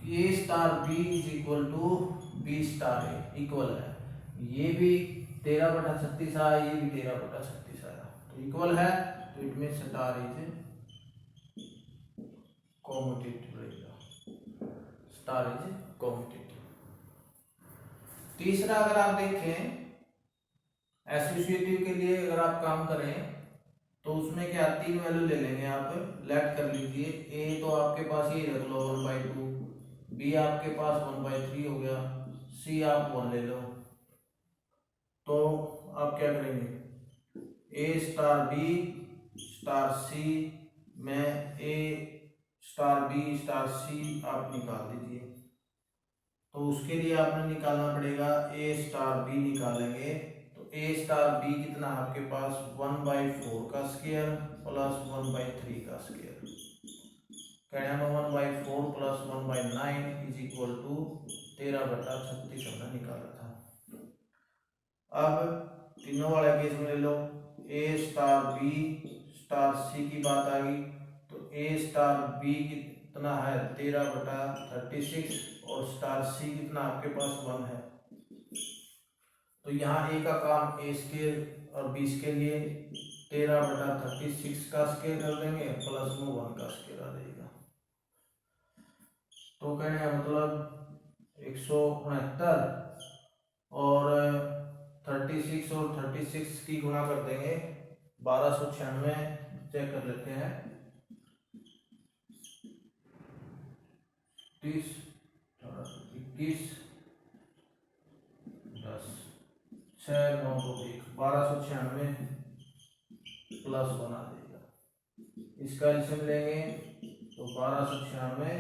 कि A star B is equal to B star A equal है, ये भी 13/36 आया, ये भी 13/36 आया, तो इक्वल है, तो it means star is commutative रहेगा, स्टार इज कॉम्यूटेटिव। तीसरा अगर आप देखें एसोसिएटिव के लिए अगर आप काम करें तो उसमें क्या 3 वैल्यू ले लेंगे, आप लेट कर लीजिए, ए तो आपके पास ही रख लो 1/2, बी आपके पास 1/3 हो गया, सी आप 1 ले लो। तो आप क्या करेंगे, ए स्टार बी स्टार सी में ए स्टार बी स्टार सी आप निकाल दीजिए। तो उसके लिए आपने निकालना पड़ेगा, ए स्टार बी निकालेंगे तो ए स्टार बी कितना आपके पास 1/4 का स्क्वायर प्लस 1/3 का स्क्वायर, कहना है 1/4 प्लस 1/9 इज इक्वल टू 13/36 हमने निकाला था। अब तीनों वाले केस में ले लो, ए स्टार बी स्टार सी की बात आ गई, तो ए स्टार बी कितना है 13/36 और स्टार सी कितना आपके पास 1 है, तो यहाँ ए का काम ए स्क्वायर और बी के लिए 13/36 का स्क्वायर कर देंगे प्लस में 1 का स्क्वायर आ जाएगा। तो कहने का मतलब 169 और 36 और 36 की गुणा कर देंगे 1296, चेक कर लेते हैं 30 21 10 6 9 2 1 1296 प्लस 1 आ जाएगा। इसका एलसीएम लेंगे तो 1296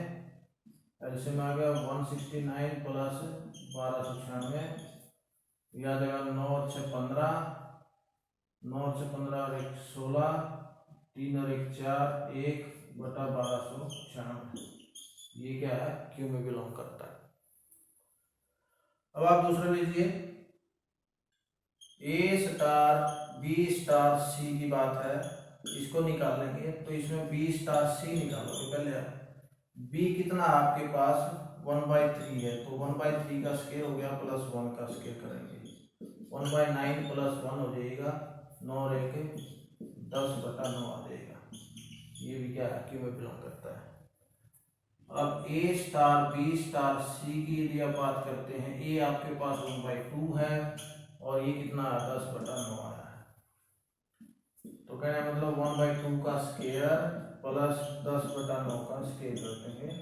एलसीएम आ गया 169 प्लस 1296, यह आ जाएगा 9 6 15, 9 6 15 और 1 16, 3 और 1 4, 1 बटा 1296। ये क्या है, क्यू में बिलोंग करता है। अब आप दूसरा लीजिए, ए स्टार बी स्टार सी की बात है, इसको निकालेंगे तो इसमें बी स्टार सी निकालोगे पहले आप। बी कितना आपके पास 1/3 है, तो 1/3 का स्केयर हो गया प्लस 1 का स्केयर करेंगे, 1/9 प्लस 1 हो जाएगा 9 और 1 10/9 आ जाएगा। ये भी क्या है, क्यू में बिलोंग करता है। अब ए स्टार बी स्टार सी की यदि आप बात करते हैं, ए आपके पास 1/2 है और ये कितना 10/9 आया है, तो कहने का मतलब 1/2 का स्केयर प्लस 10/9 का स्केयर करते हैं,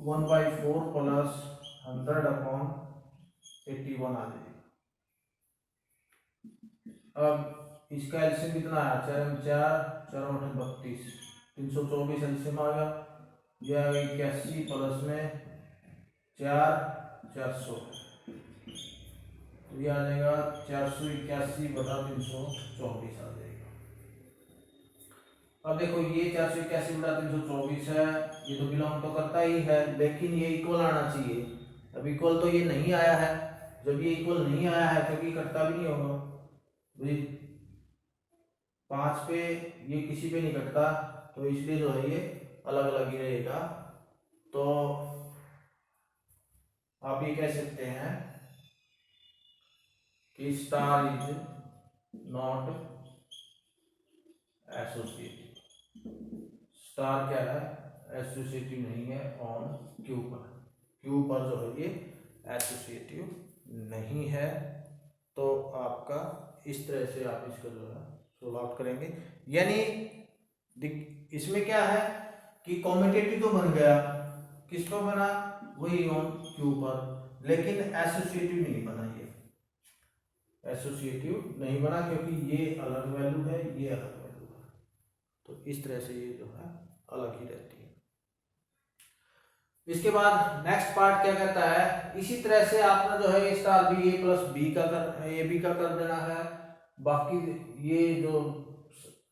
1/4 प्लस 100/81 आ जाएगा। अब इसका एलसीएम कितना है, 4 4 32, 324 एलसीएम आ गया, यह 81 प्लस में 4 400, तो ये आ जाएगा 481/324 आ जाएगा। अब देखो ये 481/324 है, ये तो बिलोंग तो करता ही है, लेकिन ये इक्वल आना चाहिए। अब इक्वल तो ये नहीं आया है, जब ये इक्वल नहीं आया है क्योंकि कटता भी नहीं होगा, 5 पे ये किसी पे नहीं कटता, तो इसलिए जो है ये अलग अलग ही रहेगा। तो आप ये कह सकते हैं कि star is not associative. Star क्या है, एसोसिएटिव नहीं है ऑन क्यू पर, क्यू पर जो है ये एसोसिएटिव नहीं है। तो आपका इस तरह से आप इसका जो है सोल्व आउट करेंगे। यानी इसमें क्या है कि कॉम्पिटिटिव तो बन गया, किस पर बना, वही ऑन क्यू पर, लेकिन एसोसिएटिव नहीं बना, ये एसोसिएटिव नहीं बना क्योंकि ये अलग वैल्यू है, ये अलग वैल्यू है, तो इस तरह से ये जो है अलग ही रहती है। इसके बाद नेक्स्ट पार्ट क्या कहता है, इसी तरह से आपने जो है स्टार बी ए प्लस बी का कर ए बी का कर देना है। बाकी ये जो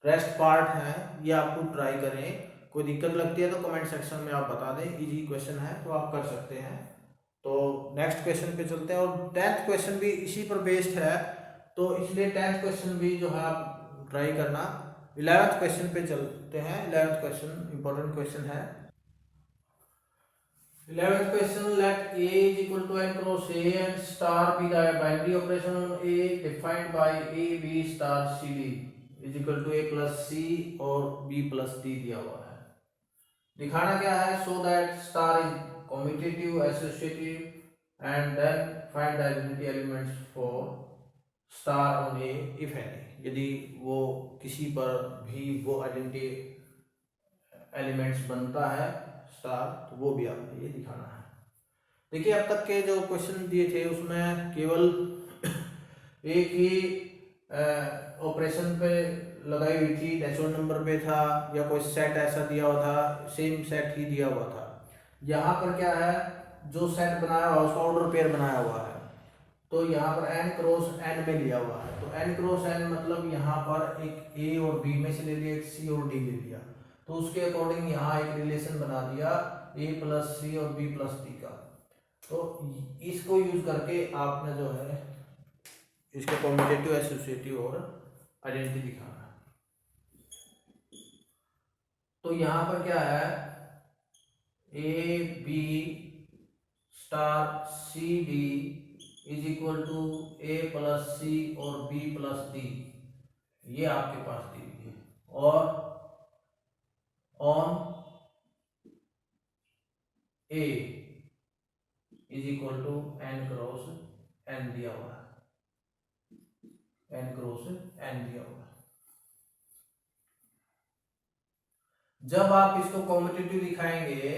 रेस्ट पार्ट है ये आपको ट्राई करें, कोई दिक्कत लगती है तो कमेंट सेक्शन में आप बता दें, इजी क्वेश्चन है तो आप कर सकते हैं। तो नेक्स्ट क्वेश्चन पे चलते हैं, और 10th क्वेश्चन भी इसी पर बेस्ड है, तो इसलिए 10th क्वेश्चन भी जो है आप ट्राई करना। 11th क्वेश्चन पे चलते हैं, 11th क्वेश्चन इंपॉर्टेंट क्वेश्चन है। 11th question, let A is equal to n cross A and star be the binary operation on A defined by A B star C D is equal to A plus C और B plus D दिया हुआ है। दिखाना क्या है, so that star is commutative, associative and then find the identity elements for star on A if any। यदि वो किसी पर भी वो आइडेंटिटी एलिमेंट्स बनता है स्टार, तो वो भी आपको ये दिखाना है। देखिए अब तक के जो क्वेश्चन दिए थे उसमें केवल एक ही ऑपरेशन पे लगाई हुई थी, नेचुरल नंबर पे था या कोई सेट ऐसा दिया हुआ था, सेम सेट ही दिया हुआ था। यहाँ पर क्या है, जो सेट बनाया हुआ उसका ऑर्डर पेयर बनाया हुआ है, तो यहाँ पर n क्रॉस n में लिया हुआ है, तो n क्रॉस n मतलब यहाँ पर एक a और b में से ले लिया, एक c और d ले लिया, तो उसके अकॉर्डिंग यहाँ एक रिलेशन बना दिया a प्लस सी और b प्लस d का। तो इसको यूज करके आपने जो है इसके कॉम्पिटिटिव, एसोसिएटिव और आइडेंटिटी दिखाना है। तो यहाँ पर क्या है, a b star c d is equal to a plus C और b प्लस d, ये आपके पास दी हुई है, और on A is equal to n cross n दिया हुआ है, n क्रॉस n दिया हुआ है। जब आप इसको कॉम्पिटिटिव दिखाएंगे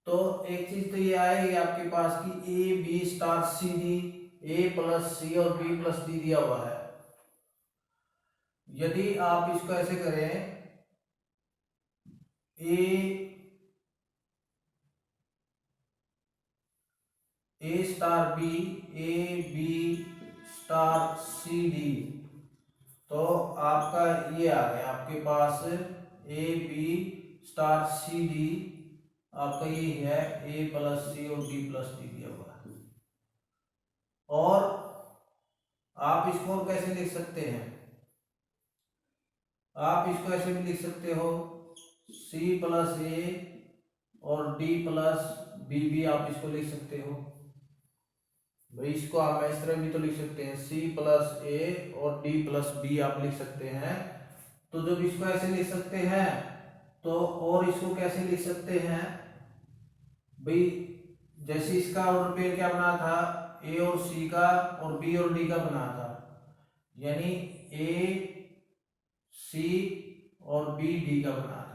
तो एक चीज तो ये आएगी आपके पास कि A B star C D, A plus C और बी प्लस डी दिया हुआ है। यदि आप इसको ऐसे करें A star B, A B star C D, तो आपका ये आ गया आपके पास A B star C D, आपका ये है ए प्लस सी और बी प्लस डी दिया हुआ है। और आप इसको कैसे लिख सकते हैं, आप इसको ऐसे भी लिख सकते हो सी प्लस ए और डी प्लस बी भी आप इसको लिख सकते हो भाई। इसको आप इस तरह भी तो लिख सकते हैं सी प्लस ए और डी प्लस बी आप लिख सकते हैं। तो जब इसको ऐसे लिख सकते हैं तो और इसको कैसे लिख सकते हैं भाई, जैसे इसका ऑर्डर पेयर क्या बना था, ए और सी का और बी और डी का बना था, यानी ए सी और बी डी का बना था।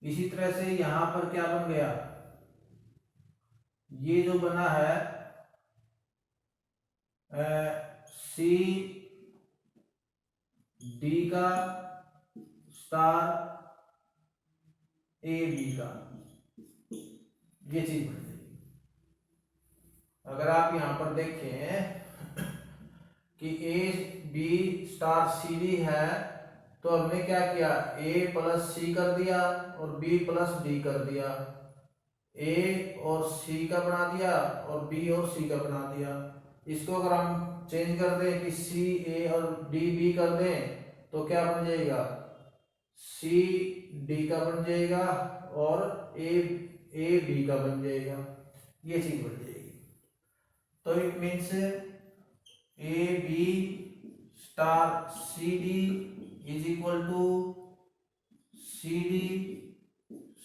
इसी तरह से यहां पर क्या बन गया, ये जो बना है सी डी का स्टार ए बी का, ये चीज बन जाएगी। अगर आप यहां पर देखें कि A B star C D है, तो हमने क्या किया, ए प्लस सी कर दिया और बी प्लस डी कर दिया, ए और सी का बना दिया और बी और सी का बना दिया। इसको अगर हम चेंज कर दें कि सी ए और डी बी कर दें तो क्या बन जाएगा, सी डी का बन जाएगा और ए बी का बन जाएगा, ये चीज बन जाएगी। तो it means A B star C D is equal to C D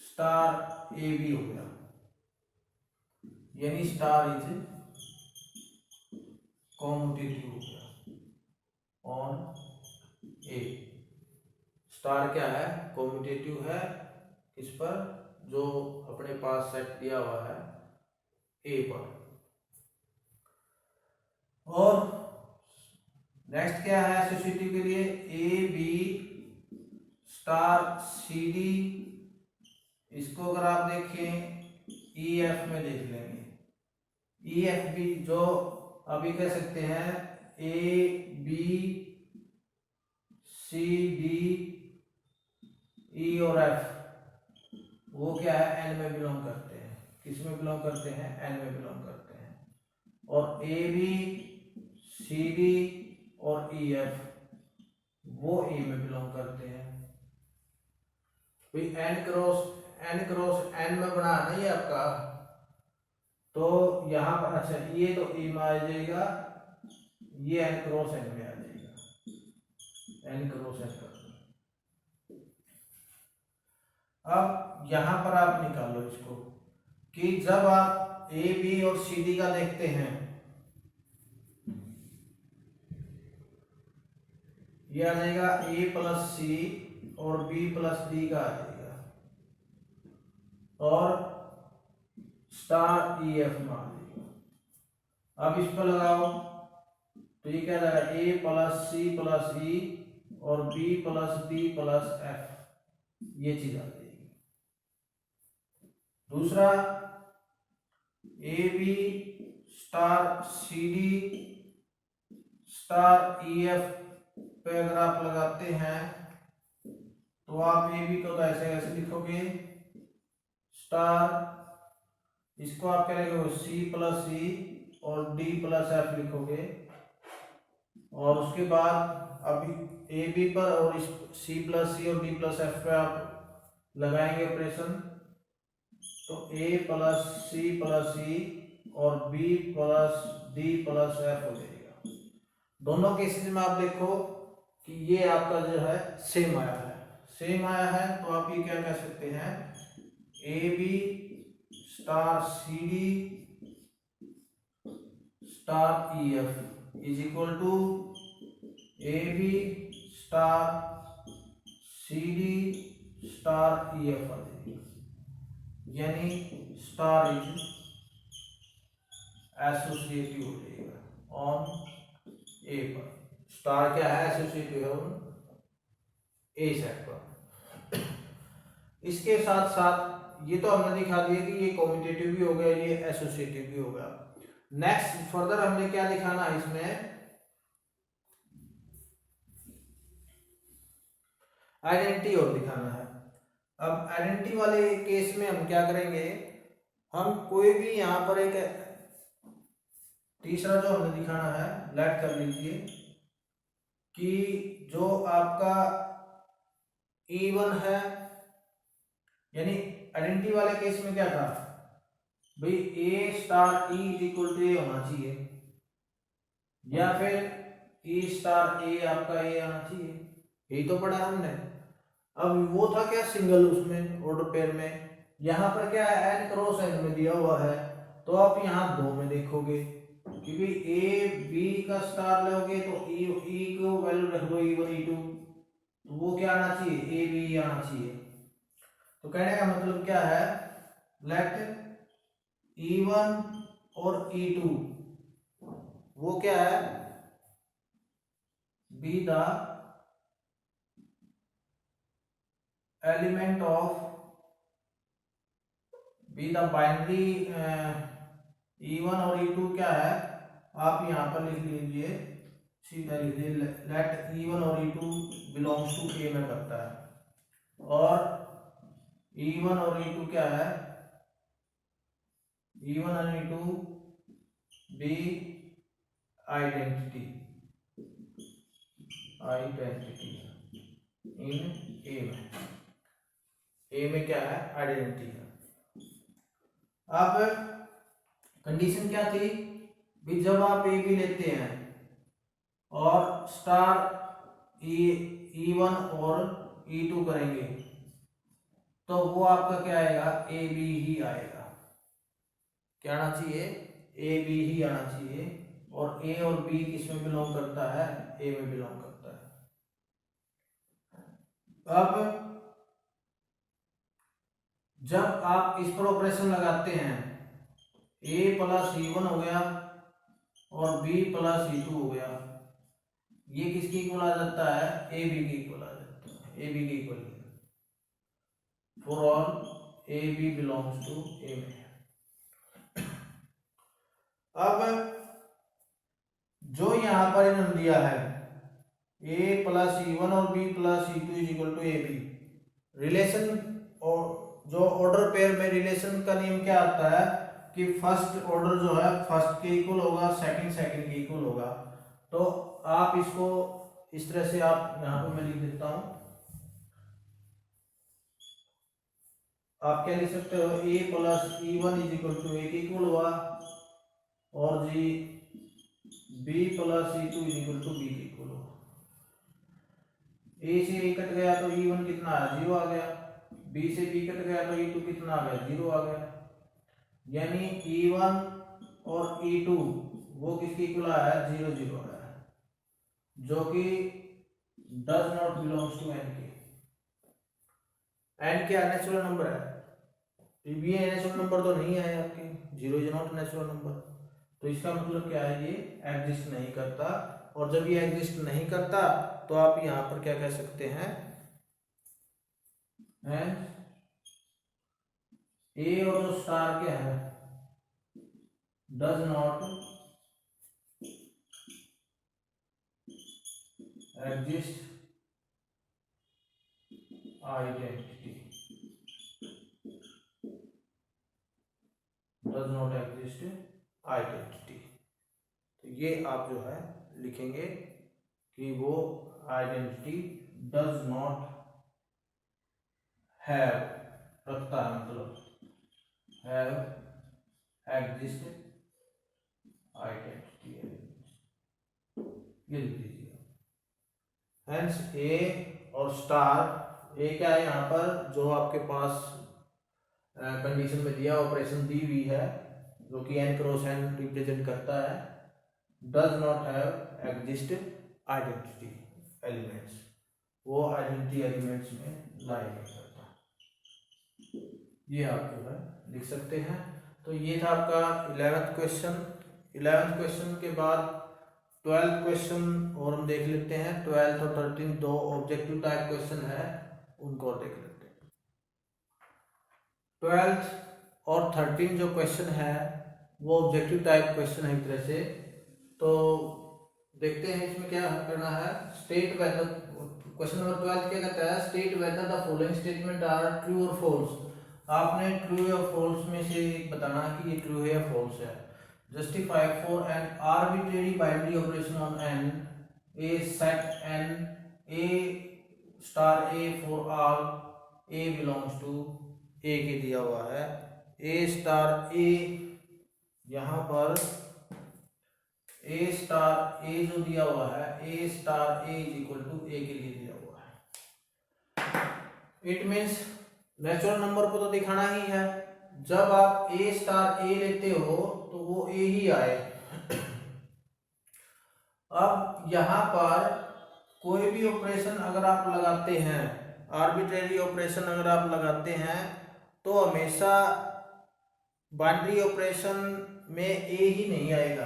star A B हो गया, यानी स्टार इज कॉम्यूटेटिव हो गया ऑन ए। स्टार क्या है, कॉम्यूटेटिव है इस पर, जो अपने पास सेट दिया हुआ है ए पर। और नेक्स्ट क्या है एसोसिएटिव के लिए, A B star C D, इसको अगर आप देखें ई एफ में देख लेंगे, ई एफ भी जो अभी कह सकते हैं A B C D E और एफ, वो क्या है एन में बिलोंग करते हैं। किस में बिलोंग करते हैं, एन में बिलोंग करते हैं। और ए बी सी डी और ई एफ वो ए में बिलोंग करते हैं। एन क्रॉस एन में बना है ना ये आपका, तो यहां पर अच्छा ये तो ए में आ जाएगा, ये एन क्रॉस एन में आ जाएगा, एन क्रॉस एन कर। अब यहां पर आप निकालो इसको कि जब आप ए बी और सी डी का देखते हैं, ये आ जाएगा ए प्लस सी और बी प्लस डी का आ जाएगा, और स्टार ई एफ में आ जाएगा। अब इस पर लगाओ तो ये क्या जाएगा, ए प्लस सी प्लस ई और B plus D plus F, ये चीज आ जाएगी। दूसरा A B star C D star E F पे अगर आप लगाते हैं तो आप ए बी को तो ऐसे ऐसे लिखोगे स्टार, इसको आप क्या लिखोगे सी प्लस ई और डी प्लस एफ लिखोगे, और उसके बाद अभी ए बी पर और इस सी प्लस सी और डी प्लस एफ पे आप लगाएंगे ऑपरेशन, तो ए प्लस सी और B plus D plus F हो जाएगा। दोनों केसेस में आप देखो कि ये आपका जो है सेम आया है, सेम आया है, तो आप ये क्या कह सकते हैं, A B star C D star E F is equal to A B star C D star E F आ जाएगी, यानी स्टार इज एसोसिएटिव हो जाएगा ऑन ए पर। स्टार क्या है, एसोसिएटिव है ऑन ए सेट पर। इसके साथ साथ ये तो हमने दिखा दिया कि ये कॉम्यूटेटिव भी हो गया, ये एसोसिएटिव भी हो गया। नेक्स्ट फर्दर हमने क्या दिखाना है इसमें, आइडेंटिटी और दिखाना है। अब आइडेंटिटी वाले केस में हम क्या करेंगे, हम कोई भी यहाँ पर एक तीसरा जो हमें दिखाना है, लेट कर लीजिए कि जो आपका E1 है, यानी आइडेंटिटी वाले केस में क्या था भाई, A star E is equal to A होना चाहिए, या फिर E स्टार A आपका A आना चाहिए, यही तो पढ़ा हमने। अब वो था क्या सिंगल उसमें ऑर्डर पेयर में, यहाँ पर क्या है n क्रॉस n में दिया हुआ है, तो आप यहाँ दो में देखोगे क्योंकि ए बी का स्टार लोगे तो ई को वैल्यू रख दो E1 E2, तो वो क्या आना चाहिए ए बी आना चाहिए। तो कहने का मतलब क्या है, लेट E1 और E2 वो क्या है, be the element of, B the binary E1 और E2 क्या है, आप यहाँ पर लिख लीजिए, सीधा लिख लीजिए लेट E1 और E2 बिलोंग्स टू A में करता है, और E1 और E2 क्या है, E1 और E2 बी आइडेंटिटी इन ए में क्या है आइडेंटिटी है। अब कंडीशन क्या थी भी, जब आप ए बी लेते हैं और स्टार E1 और E2 करेंगे तो वो आपका क्या आएगा, ए बी ही आएगा। क्या आना चाहिए, ए बी ही आना चाहिए, और ए और बी किसमें बिलोंग करता है, ए में बिलोंग करता है। अब जब आप इस पर ऑपरेशन लगाते हैं, ए प्लस E1 हो गया और बी प्लस E2 हो गया, ये किसके इक्वल आ जाता है, ए बी के इक्वल आ जाता है, ए बी के equal for all A B belongs to A में। अब जो यहां पर इन्होंने दिया है ए प्लस E1 और B plus E2 is equal to A B, relation और जो ऑर्डर पेयर में रिलेशन का नियम क्या आता है कि फर्स्ट ऑर्डर जो है फर्स्ट के इक्वल होगा, सेकंड सेकंड के इक्वल होगा। तो आप इसको इस तरह से आप यहाँ पे मैं लिख देता हूं, आप क्या लिख सकते हो, A plus E1 is equal to A के इक्वल हुआ, और जी B plus E2 is equal to B के इक्वल हुआ। ए से ए कट गया तो E1 कितना है, 0 आ गया, बी से बी कट गया तो E2 कितना आ गया, 0 आ गया, यानी E1 और E2 वो किसके इक्वल आया है, 0 0 आया है, जो कि does not belongs to n के। n क्या नेचुरल नंबर है, ये नेचुरल नंबर तो नहीं है आपके, 0 इज नॉट नेचुरल नंबर, तो इसका मतलब क्या है, ये एग्जिस्ट नहीं करता। और जब ये एग्जिस्ट नहीं करता तो आप यहां पर क्या कह सकते हैं, ए और जो स्टार क्या है, does not exist identity, does not exist identity. तो ये आप जो है लिखेंगे कि वो आइडेंटिटी डज नॉट हैव, रखता है मतलब हैव एग्जिस्ट आइडेंटिटी, ये लिख दीजिए। हेंस ए और स्टार, ए क्या है यहाँ पर जो आपके पास कंडीशन में दिया ऑपरेशन दी हुई है जो कि n क्रॉस n रिप्रेजेंट करता है, does not have exist identity elements, वो आइडेंटिटी एलिमेंट्स में लाई नहीं करता, ये आप जो है लिख सकते हैं। तो ये था आपका 11th क्वेश्चन। 11th क्वेश्चन के बाद 12th क्वेश्चन और हम देख लेते हैं। 12th और 13th दो ऑब्जेक्टिव टाइप क्वेश्चन है, उनको देख लेते हैं। 12th और 13 जो क्वेश्चन है वो ऑब्जेक्टिव टाइप क्वेश्चन है एक तरह से। तो देखते हैं इसमें क्या करना है। स्टेट वेदर, क्वेश्चन नंबर 12 क्या कहता है, state whether the following statement are true or false. आपने ट्रू या फॉल्स में से बताना कि ये ट्रू है या फॉल्स है। Justify for an arbitrary binary operation on an A set an A star A for all A belongs to A के दिया हुआ है ए स्टार ए, यहाँ पर ए स्टार ए जो दिया हुआ है A star A is equal to A के लिए दिया हुआ है। इट मीन्स नेचुरल नंबर को तो दिखाना ही है। जब आप ए स्टार ए लेते हो तो वो ए ही आए। अब यहाँ पर कोई भी ऑपरेशन अगर आप लगाते हैं, आर्बिट्रेरी ऑपरेशन अगर आप लगाते हैं तो हमेशा बाइनरी ऑपरेशन में ए ही नहीं आएगा।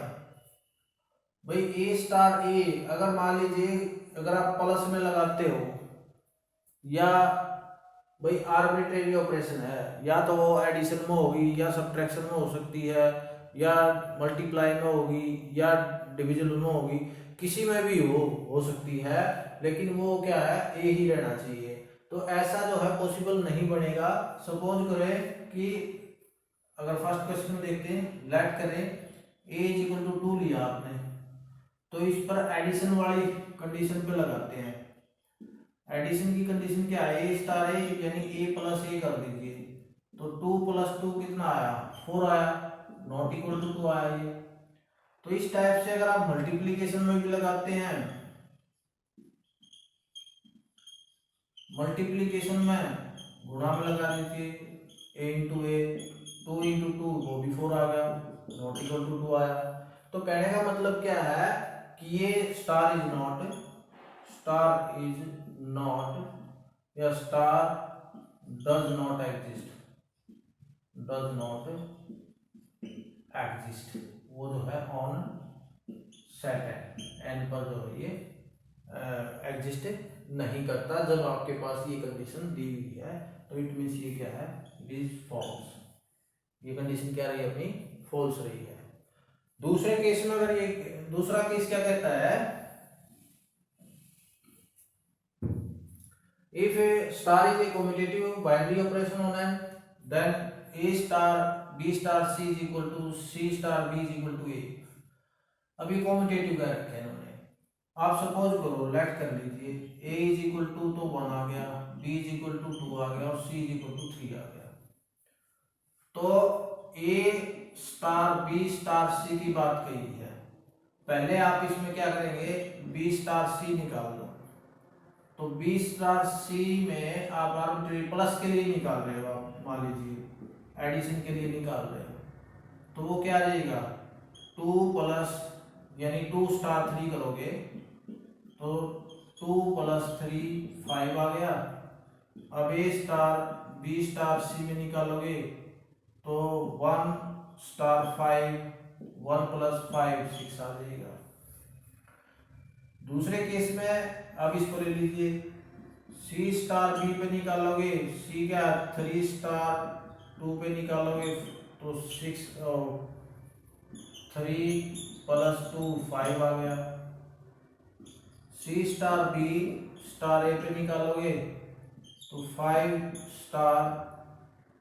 भाई ए स्टार ए अगर मान लीजिए अगर आप प्लस में लगाते हो, या भाई आर्बिट्रेरी ऑपरेशन है, या तो वो एडिशन में होगी या सब्ट्रैक्शन में हो सकती है या मल्टीप्लाई में होगी या डिवीजन में होगी, किसी में भी हो सकती है, लेकिन वो क्या है ए ही रहना चाहिए। तो ऐसा जो है पॉसिबल नहीं बनेगा। सपोज करें कि अगर फर्स्ट क्वेश्चन में देखते हैं, लेट करें ए इज इक्वल टू 2 लिया आपने, तो इस पर एडिशन वाली कंडीशन पे लगाते हैं। एडिशन की कंडीशन क्या है, ए स्टार ए यानी ए प्लस ए कर दीजिए, तो 2 + 2 कितना आया 4 आया, नॉट इक्वल टू 2 आया ये। तो इस टाइप से अगर आप मल्टीप्लीकेशन में भी लगाते हैं, मल्टीप्लीकेशन में गुणा में लगा दीजिए a इंटू ए, 2 इंटू 2 वो भी 4 आ गया, नॉट इक्वल टू 2 आया। तो कहने का मतलब क्या है कि ये स्टार इज नॉट या स्टार डज नॉट एग्जिस्ट, वो जो है ऑन सेट एन पर जो है ये एग्जिस्ट नहीं करता जब आपके पास ये कंडीशन दी हुई है। तो इट मीन्स ये क्या है, इट इज फॉल्स। ये कंडीशन क्या रही है अपनी, फॉल्स रही है। दूसरे केस में अगर ये दूसरा केस क्या कहता है, if A star is a commutative binary operation on N then A star B star C is equal to C star B is equal to A. अभी कम्यूटेटिव का रखे इन्होंने, आप सपोज करो लेट कर लीजिए a इज इक्वल टू तो 1 आ गया, b इज इक्वल टू 2 आ गया और c इज इक्वल टू 3 आ गया। तो a star b star c की बात कही है। पहले आप इसमें क्या करेंगे, b स्टार c निकाल लो। तो b स्टार c में आप आर्बिट्रेरी प्लस के लिए निकाल रहे हो, आप मान लीजिए एडिशन के लिए निकाल रहे हो, तो वो क्या रहेगा 2 प्लस यानी 2 स्टार 3 करोगे तो 2 + 3 5 आ गया। अब a star b star c में निकालोगे तो 1 स्टार 5 1 + 5 6 आ जाएगा। दूसरे केस में अब इसको ले लीजिए, c स्टार b पे निकालोगे, c क्या 3 स्टार 2 पे निकालोगे तो 6 3 + 2 5 आ गया। c star b star a पे निकालोगे तो 5 स्टार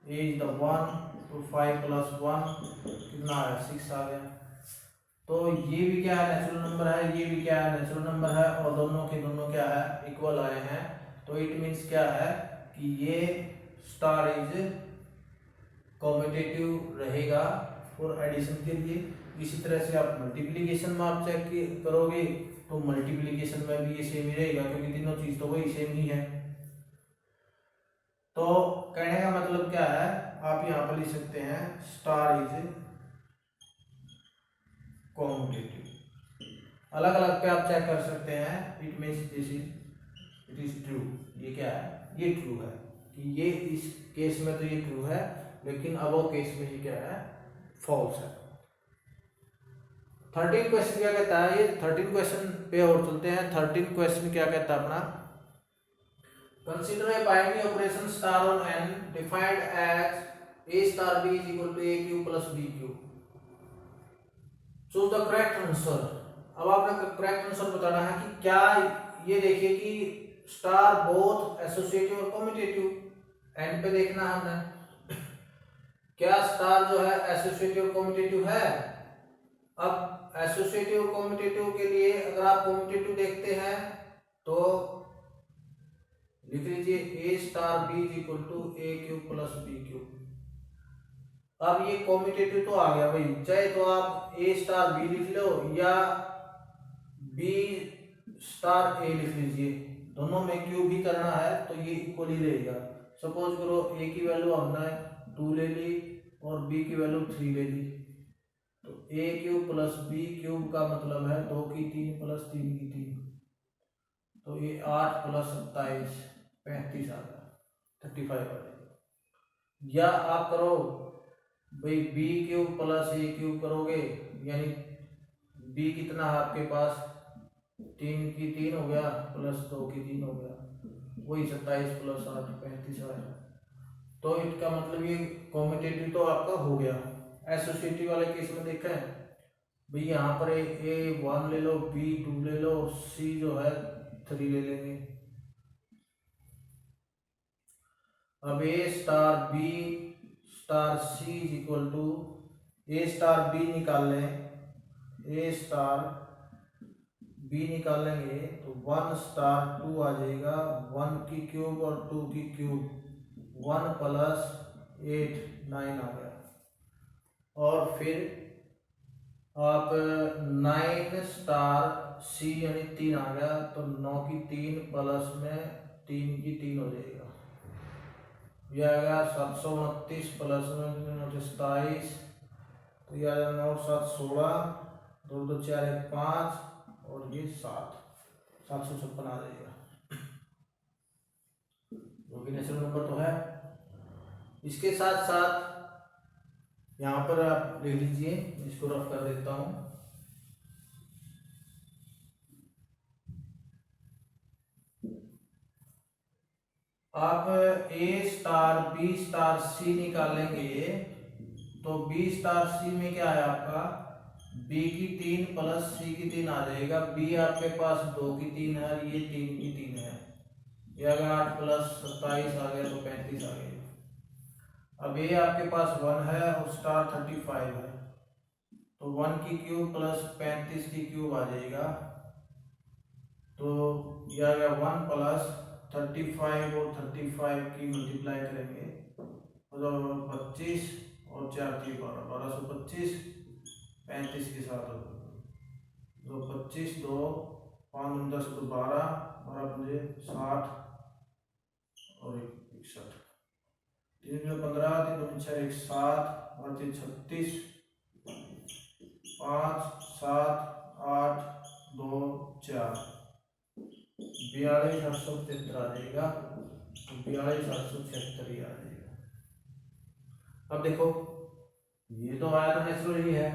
a इज द 1 तो 5 + 1 कितना आया 6 आ गया। तो ये भी क्या है नेचुरल नंबर है, ये भी क्या है नेचुरल नंबर है, और दोनों के दोनों क्या है इक्वल आए हैं। तो इट मीन्स क्या है कि ये स्टार इज कम्यूटेटिव रहेगा फॉर एडिशन के लिए। इसी तरह से आप मल्टीप्लिकेशन में आप चेक करोगे तो मल्टीप्लिकेशन में भी ये सेम ही रहेगा, क्योंकि तीनों चीज तो वही सेम ही है। तो कहने का मतलब क्या है, आप यहाँ पर लिख सकते हैं स्टार इज कम्यूटेटिव। अलग अलग पे आप चेक कर सकते हैं। It means this it is true. ये क्या है, ये ट्रू है कि ये इस केस में तो ये ट्रू है, लेकिन अब वो केस में ये क्या है फॉल्स है। 13 क्वेश्चन क्या कहता है, ये 13 क्वेश्चन पे और चलते हैं। 13 क्वेश्चन क्या कहता है अपना, consider a binary operation star on n defined as a star b is equal to a cube plus b cube. Choose the correct answer. अब आपने करेक्ट आंसर बताना है कि क्या ये देखिए कि स्टार बोथ एसोसिएटिव और कम्यूटेटिव, एंड पे देखना हमने क्या स्टार जो है एसोसिएटिव कम्यूटेटिव है। अब एसोसिएटिव कम्यूटेटिव के लिए अगर आप कम्यूटेटिव देखते हैं तो लिख लीजिए a star b is equal to a cube plus b cube. अब ये कॉम्पिटेटिव तो आ गया भाई, चाहे तो आप a स्टार b लिख लो या b स्टार a लिख लीजिए, दोनों में क्यूब ही करना है तो ये इक्वल ही रहेगा। सपोज करो a की वैल्यू हमने 2 ले ली और b की वैल्यू 3 ले ली, तो a cube plus b cube का मतलब है 2 की 3 प्लस 3 की 3, तो ये 8 प्लस 27 35 आ गया, 35 आ जाएगा। या आप करो भाई b cube plus a cube करोगे, यानी b कितना है आपके पास 3 की 3 हो गया प्लस 2 की 3 हो गया, वही 27 प्लस 8 35 आएगा। तो इसका मतलब ये कॉम्पिटेटिव तो आपका हो गया। एसोसिएटिव वाले केस में देखा है भाई, यहाँ पर a 1 ले लो, b 2 ले लो, c जो है 3 ले लेंगे। अब a star b star c is equal to a star b निकाल लें, a स्टार b निकालेंगे तो 1 स्टार 2 आ जाएगा, 1 की क्यूब और 2 की क्यूब 1 प्लस 8 9 आ गया। और फिर आप 9 स्टार c यानी 3 आ गया, तो 9 की 3 प्लस में 3 की 3 हो जाएगा, यह आ गया 729 प्लस में 27, तो यह आ गया 9 7 16, 2 2 4 1 5 और ये 756 आ जाएगा, जो कि नेचुरल नंबर तो है। इसके साथ साथ यहाँ पर आप लिख लीजिए, इसको रफ कर देता हूँ। आप a star b star c निकालेंगे तो b स्टार c में क्या है आपका b की 3 प्लस c की 3 आ जाएगा। b आपके पास 2 की 3 है, ये 3 की 3 है, ये अगर 8 प्लस 27 आ गया तो 35 आ गया। अब a आपके पास 1 है और स्टार 35 है, तो 1 की क्यूब प्लस 35 की क्यूब आ जाएगा, तो यह आ गया 1 प्लस 35 और 35 की मल्टीप्लाई करेंगे तो 25 और 4 की 1225 35 के साथ तो 25 2 5 10 तो 12 मुझे 60 और 61 3 में 15 3 2 6 1 7 और 3 36 5 7 8 2 4 42 873 आ जाएगा, 42 876 ही आ जाएगा। अब देखो ये तो आया तो नेचुरल ही है,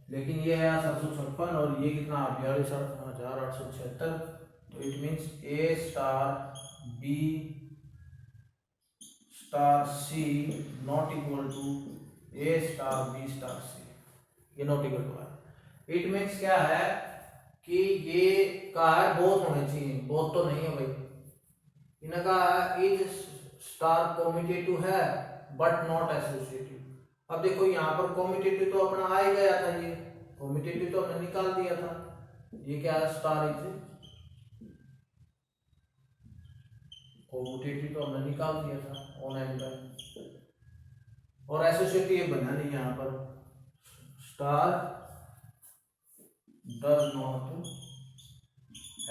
लेकिन ये है 756 और ये कितना 42,876, तो it means a star b star c not equal to a star b star c, ये नॉट इक्वल टू है। इट मीन्स क्या है कि ये कहा है बोथ होने चाहिए, बोथ तो नहीं है भाई, इन्हें कहा है इज स्टार कॉम्यूटेटिव है बट नॉट एसोसिएटिव। अब देखो यहाँ पर कॉम्यूटेटिव तो अपना आ ही गया था, ये कॉम्यूटेटिव तो हमने निकाल दिया था, ये क्या है स्टार इज कॉम्यूटेटिव तो हमने निकाल दिया था ऑन एंड बाय, और एसोसिएटिव ये बना नहीं यहाँ पर, स्टार does not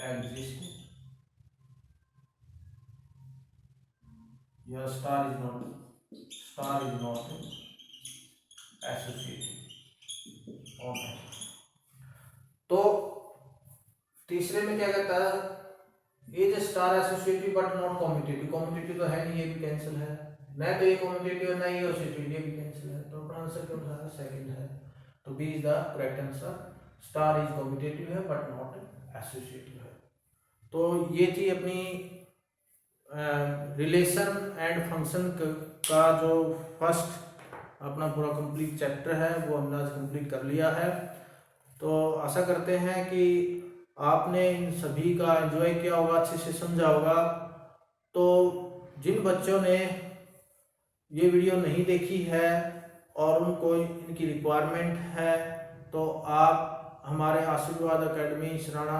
exist, या स्टार इज नॉट एसोसिएटेड। तो तीसरे में क्या कहता है is star associative but not commutative, commutative तो है नहीं, ये भी कैंसिल है, न तो ये कॉम्यूटेटिव है न ये एसोसिएटिव, ये भी कैंसिल है, तो अपना आंसर कौन सा है सेकंड है, तो B is the correct answer, star is commutative है बट नॉट एसोसिएटिव है। तो ये थी अपनी रिलेशन एंड फंक्शन का जो फर्स्ट अपना पूरा कंप्लीट चैप्टर है वो हमने आज कंप्लीट कर लिया है। तो आशा करते हैं कि आपने इन सभी का एंजॉय किया होगा, अच्छे से समझा होगा। तो जिन बच्चों ने ये वीडियो नहीं देखी है और उनको इनकी रिक्वायरमेंट है, तो आप हमारे आशीर्वाद एकेडमी सराना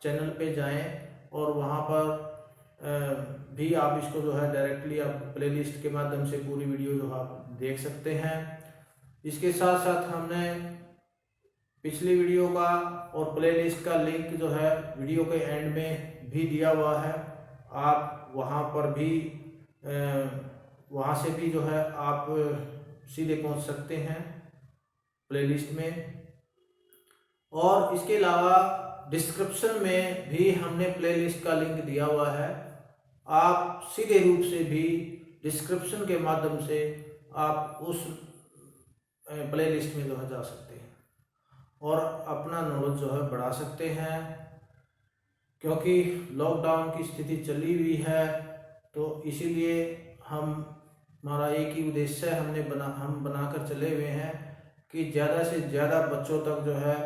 चैनल पे जाएं और वहाँ पर भी आप इसको जो है डायरेक्टली आप प्लेलिस्ट के माध्यम से पूरी वीडियो जो आप देख सकते हैं। इसके साथ साथ हमने पिछली वीडियो का और प्लेलिस्ट का लिंक जो है वीडियो के एंड में भी दिया हुआ है। आप वहाँ पर भी वहाँ से भी जो है आप सीधे पहुँच सकते हैं प्लेलिस्ट में। और इसके अलावा डिस्क्रिप्शन में भी हमने प्लेलिस्ट का लिंक दिया हुआ है। आप सीधे रूप से भी डिस्क्रिप्शन के माध्यम से आप उस प्लेलिस्ट में जो है जा सकते हैं और अपना नॉलेज जो है बढ़ा सकते हैं। क्योंकि लॉकडाउन की स्थिति चली हुई है, तो इसीलिए हमारा एक ही उद्देश्य है, हम बनाकर चले हुए हैं कि ज़्यादा से ज़्यादा बच्चों तक जो है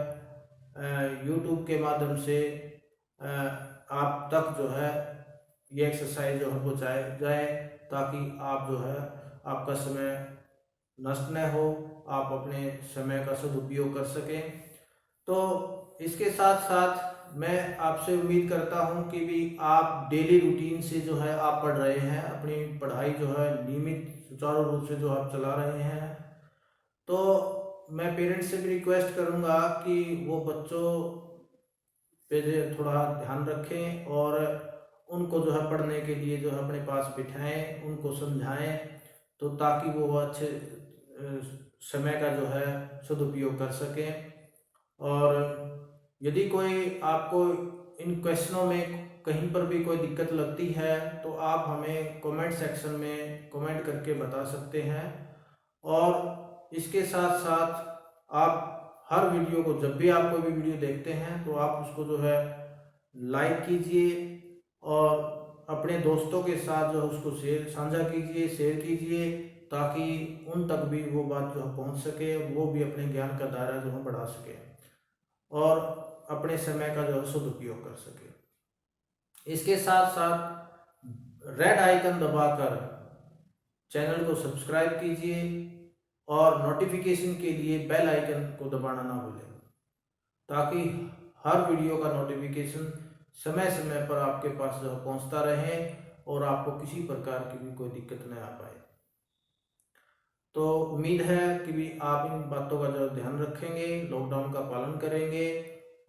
यूट्यूब के माध्यम से आप तक जो है ये एक्सरसाइज जो है पहुँचाए जाए, ताकि आप जो है आपका समय नष्ट न हो, आप अपने समय का सदुपयोग कर सकें। तो इसके साथ साथ मैं आपसे उम्मीद करता हूं कि भी आप डेली रूटीन से जो है आप पढ़ रहे हैं, अपनी पढ़ाई जो है नियमित सुचारू रूप से जो आप चला रहे हैं। तो मैं पेरेंट्स से भी रिक्वेस्ट करूंगा कि वो बच्चों पे थोड़ा ध्यान रखें और उनको जो है पढ़ने के लिए जो है अपने पास बिठाएं, उनको समझाएं, तो ताकि वो अच्छे समय का जो है सदुपयोग कर सकें। और यदि कोई आपको इन क्वेश्चनों में कहीं पर भी कोई दिक्कत लगती है, तो आप हमें कमेंट सेक्शन में कमेंट करके बता सकते हैं। और इसके साथ साथ आप हर वीडियो को, जब भी आप कोई भी वीडियो देखते हैं, तो आप उसको जो है लाइक कीजिए और अपने दोस्तों के साथ जो है उसको साझा कीजिए, शेयर कीजिए, ताकि उन तक भी वो बात जो है पहुँच सके, वो भी अपने ज्ञान का दायरा जो है बढ़ा सके और अपने समय का जो है सदुपयोग कर सके। इसके साथ साथ रेड आइकन दबाकर चैनल को सब्सक्राइब कीजिए और नोटिफिकेशन के लिए बेल आइकन को दबाना ना भूलें, ताकि हर वीडियो का नोटिफिकेशन समय समय पर आपके पास जो पहुंचता रहे और आपको किसी प्रकार की भी कोई दिक्कत न आ पाए। तो उम्मीद है कि भी आप इन बातों का जो ध्यान रखेंगे, लॉकडाउन का पालन करेंगे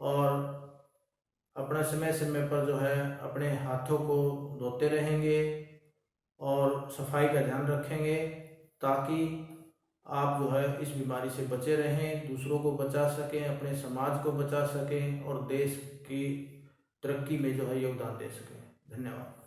और अपना समय समय पर जो है अपने हाथों को धोते रहेंगे और सफाई का ध्यान रखेंगे, ताकि आप जो है इस बीमारी से बचे रहें, दूसरों को बचा सकें, अपने समाज को बचा सकें और देश की तरक्की में जो है योगदान दे सकें। धन्यवाद।